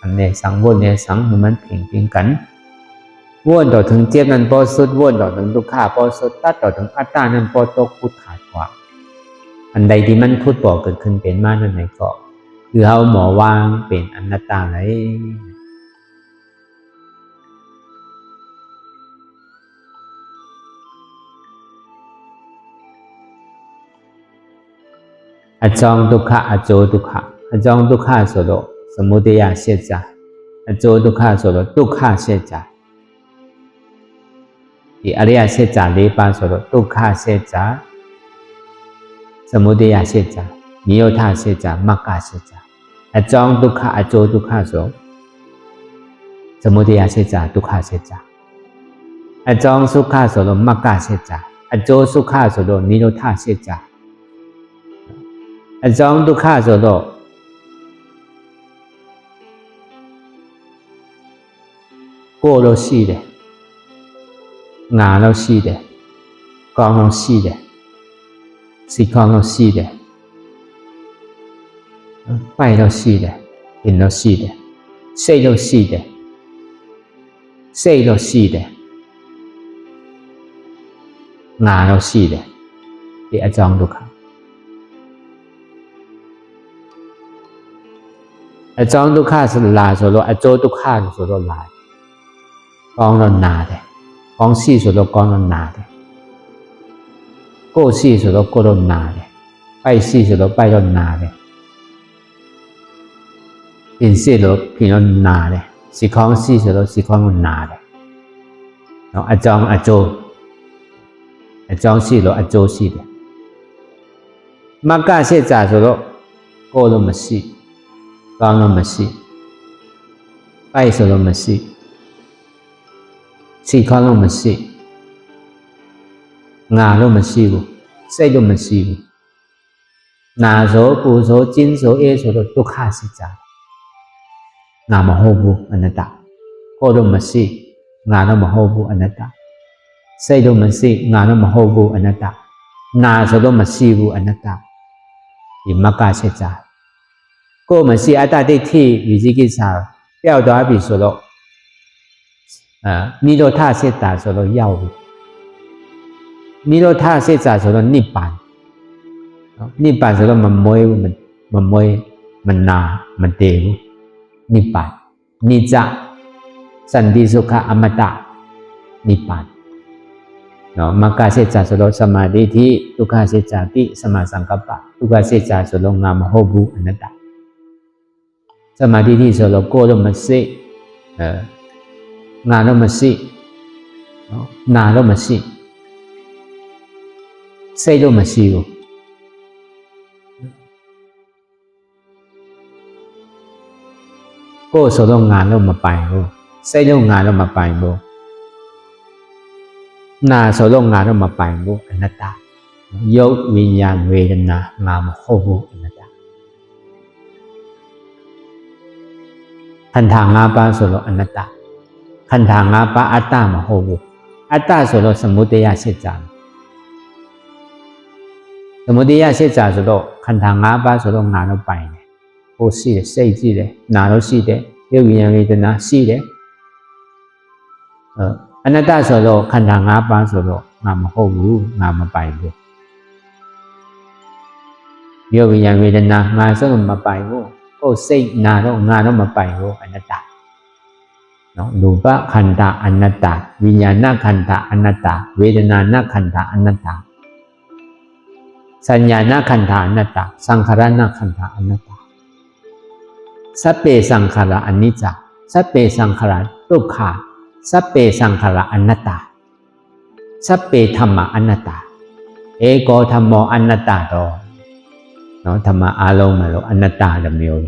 อันนี้สังวนเนี่ยสังมันเพียงกันวนต่อถึงเจ็บนั้นพอสุดวนต่อถึงทุกข้าพอสุดตัดต่อถึงอัตตานั้นพอตกพุทธขาดกว่าอันใดที่มันพูดบอกเกิดขึ้นเป็นมานั่นในเกาะคือเขาหมอวางเป็นอนัตตาไหนอจองทุกขะอโจทุกขะอจองทุกขะဆိုတော့สมุทัยเสียใจอโจทุกขะဆိုတော့ทุกขะเสียใจဒီအရိယစေကြ၄ပါးဆိုတော့ဒုက္ခစေကြสมุทัยစေကြနိရောဓစေကြမဂ္ဂစေကြအကြောင်းဒုက္ခအကျိုးဒုက္ခဆိုสมุทัยစေကြဒုက္ခစေကြအကြောင်းสุขဆိုတော့မဂ္ဂစေကြအကျိုးสุขဆိုတော့နိရောဓစေကြအကြောင်းဒုက္ခဆိုတော့ကိုယ်လို့ရှိတယ်ငါလို့ရှိတယ်ကောင်းလို့ရှိတယ်စိတ်ကောင်းလို့ရှိတယ်ပိုက်လို့ရှိတယ်အင်းလို့ရှိတယ်စိတ်လို့ရှိတယ်စိတ်လို့ရှိတယ်ငါလို့ရှိတယ်ဒီအကြောင်းဒုက္ခအကြောင်းဒုက္ခဆိုလာဆိုတော့အကျိုးဒုက္ခဆိုတော့လာကောင်းတော့နာတယ်ကောင်းရှိဆိုတော့ကောင်းတော့နာတယ်ကိုယ်ရှိဆိုတော့ကိုယ်တော့နာတယ်ပိုက်ရှိဆိုတော့ပိုက်တော့နာတယ်ပြင်ရှိလို့ပြင်တော့နာတယ်စိတ်ကောင်းရှိဆိုတော့စိတ်ကောင်းတော့နာတယ်နော်အကြောင်းအကျိုးရှိလို့အကျိုးရှိတယ်မဂ္ဂရှိကြဆိုတော့ကိုယ်တော့မရှိကောင်းတော့မရှိပိုက်ဆိုတော့မရှိစိတ်ကောင်းတော့မရှိငါတော့မရှိဘူးစိတ်တော့မရှိဘူးနာဆိုပူဆိုကျင်းဆိုအေးဆိုတော့ဒုက္ခရှိကြတယ်ငါမဟုတ်ဘူးအနတ္တကိုယ်တော့မရှိငါတော့မဟုတ်ဘူးအနတ္တစိတ်တော့မရှိငါတော့မဟုတ်ဘူးအနတ္တနာဆိုတော့မရှိဘူးအနတ္တဒီမဂ္ဂရှိကြတယ်ကိုယ်မရှိအတ္တဒိဋ္ဌိဝိသိကိစ္စပျောက်သွားပြီဆိုတော့နိရောဓစေတ္တာဆိုတော့ရောက်ပြီနိရောဓစေတ္တာဆိုတော့နိဗ္ဗာန်နိဗ္ဗာန်ဆိုတော့မမွေးမနာမတည်ဘူးနိဗ္ဗာန်နိစ္စสันติสุขอมตะนิพพานနော်မဂ္ဂစေတ္တာဆိုတော့สมาธิတိဒုက္ခစေတ္တာတိสมาสังกัปปะဒုက္ခစေတ္တာဆိုတော့ငါမဟုတ်ဘူးအနတ္တสมาธิတိဆိုတော့ကိုယ်တော့မရှိငါတော့မရှိနော်နာတော့မရှိစိတ်တော့မရှိဘူး ကိုယ်ဆိုတော့ငါလို့မပိုင်ဘူးစိတ်လို့ငါလို့မပိုင်ဘူးနာဆိုတော့ငါလို့မပိုင်ဘူးအနတ္တရုပ်ဝိညာဉ်ဝေဒနာငါမဟုတ်ဘူးအနတ္တခန္ဓာ၅ပါးဆိုတော့အနတ္တခန္ဓာ၅ပါးအတ္တမဟုတ်ဘူးအတ္တဆိုတော့စမုဒယရှိကြတယ်စမုဒယရှိကြဆိုတော့ခန္ဓာ၅ပါးဆိုတော့ငါလို့ပိုင်တယ်ကိုယ်ရှိတယ်စိတ်ရှိတယ်နာလို့ရှိတယ်ရုပ်ဝိညာဉ်ဝေဒနာရှိတယ်အနတ္တဆိုတော့ခန္ဓာ၅ပါးဆိုတော့ငါမဟုတ်ဘူးငါမပိုင်ဘူးရုပ်ဝိညာဉ်ဝေဒနာငါဆိုတော့မပိုင်ဘူးကိုယ်စိတ်နာတော့ငါတော့မပိုင်ဘူးအနတ္တနော်ရူပခန္ဓာအနတ္တဝိညာဏခန္ဓာအနတ္တဝေဒနာနခန္ဓာအနတ္တสัญญาณขันธาอนัตตาสังขารนขันธาอนัตตาสัพเพสังขารอนิจจาสัพเพสังขารทุกขาสัพเพสังขารอนัตตาสัพเพธรรมะอนัตตาเอโกธรรมโมอนัตตาတော့เนาะธรรมะအလုံးမှာလို့အနတ္တတစ်မျိုး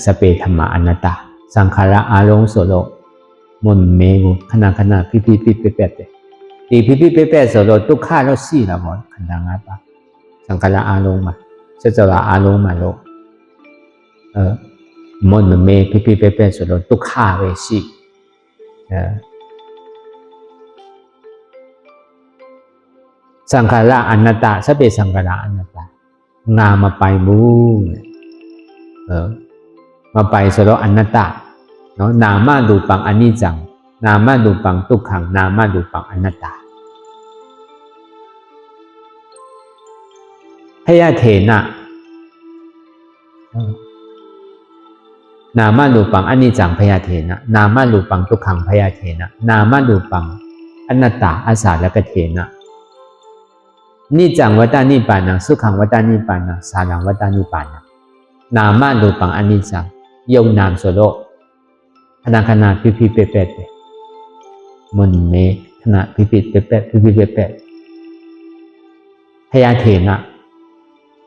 สัพเพธรรมะอนัตตาสังขารအလုံးဆိုတော့မွန်မဲကိုခဏခဏဖိဖိဖိပက်ပက်တယ်ဒီဖိဖိပက်ပက်ဆိုတော့ဒုက္ခတော့ရှိတာပေါ့ခန္ဓာ၅ပါးสังขารအလုံးမှာစကြဝဠာအလုံးမှာလို့မွန်မဲဖိဖိပက်ပက်ဆိုတော့ဒုက္ခပဲရှိสังขารอนัตตาสัพเพสังขารอนัตตางามาပိုင်ဘူးမပိုင်ဆိုတော့အနတ္တနော်နာမရူပံအနိစ္စံနာမရူပံဒုက္ခံနာမရူပံအနတ္တพยาเถนะนามารูปังอนิจจังพยาเถนะนามารูปังทุกขังพยาเถนะนามารูปังอนัตตาอาสาและกเถนะนิจจังวัฏฏานิพพานังสุขังวัฏฏานิพพานังสารังวัฏฏานิพพานังนามารูปังอนิจจังยงนามโสโลขณะขณะพิพิเปเปตมุนเมขณะพิพิเปเปพิพิเปเปพยาเถนะ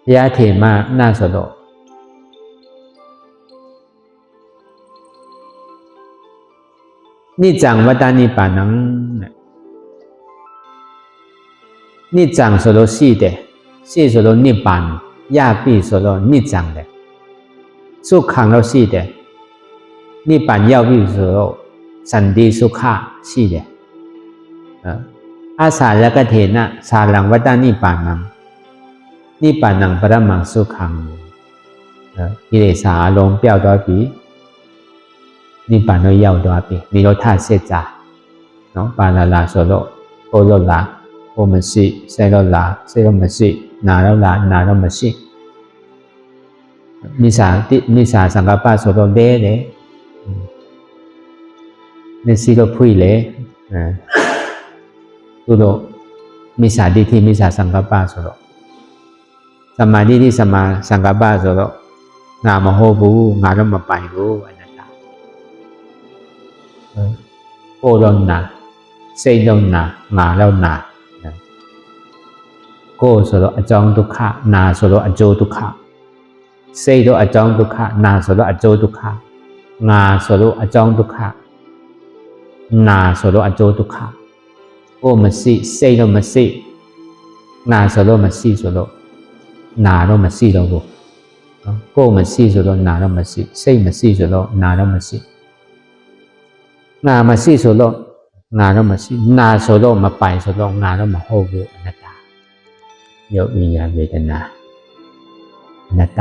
พยาเถมาหน้าโสโลนิจจังวัฏฏานิพพานังนิจจังဆိုလို့ရှိတယ်ရှိဆိုလို့နိဗ္ဗာန်ရပြီဆိုတော့နိจจังတယ်สุขังလို့ရှိတယ်နိဗ္ဗာန်ရောက်ပြီဆိုတော့စန္တိสุขရှိတယ်อาสาและกเถนะสารังวัฏฏานิพพานังနိဗ္ဗာန်ပရမံสุขังကိလေသာအလုံးပျောက်သွားပြီနိဗ္ဗာန်တော့ရောက်သွားပြီနိရောဓစစ်ကြနော်ပါလာလာဆိုတော့ဟိုလို့လာဟိုမရှိဆဲတော့လာဆဲတော့မရှိနာတော့လာနာတော့မရှိမိစာသံဃာပဆိုတော့လဲတယ်မျက်စိတော့ဖွင့်လေသူတို့မိစာဒိဋ္ဌိမိစာသံဃာပဆိုတော့သမာဓိတိသမာသံဃာပဆိုတော့ငါမဟုတ်ဘူးငါတော့မပိုင်ဘူးအနတ္တကိုယ်တော့နာစိတ်တော့နာငါတော့နာကိုယ်ဆိုတော့အကြောင်းဒုက္ခနာဆိုတော့အကျိုးဒုက္ခစိတ်တော့အကြောင်းဒုက္ခနာဆိုတော့အကျိုးဒုက္ခငါဆိုတော့အကြောင်းဒုက္ခနာဆိုတော့အကျိုးဒုက္ခကိုယ်မရှိစိတ်တော့မရှိနာဆိုတော့မရှိဆိုတော့နာတော့မရှိတော့ဘူးကိုယ်မရှိဆိုတော့နာတော့မရှိစိတ်မရှိဆိုတော့နာတော့မရှိငါမရှိဆိုတော့ငါတော့မရှိနာဆိုတော့မပိုင်ဆိုတော့ငါတော့မဟုတ်ဘူးအနတ္တရုပ်ဉာဏ်ဝေဒနာအနတ္တ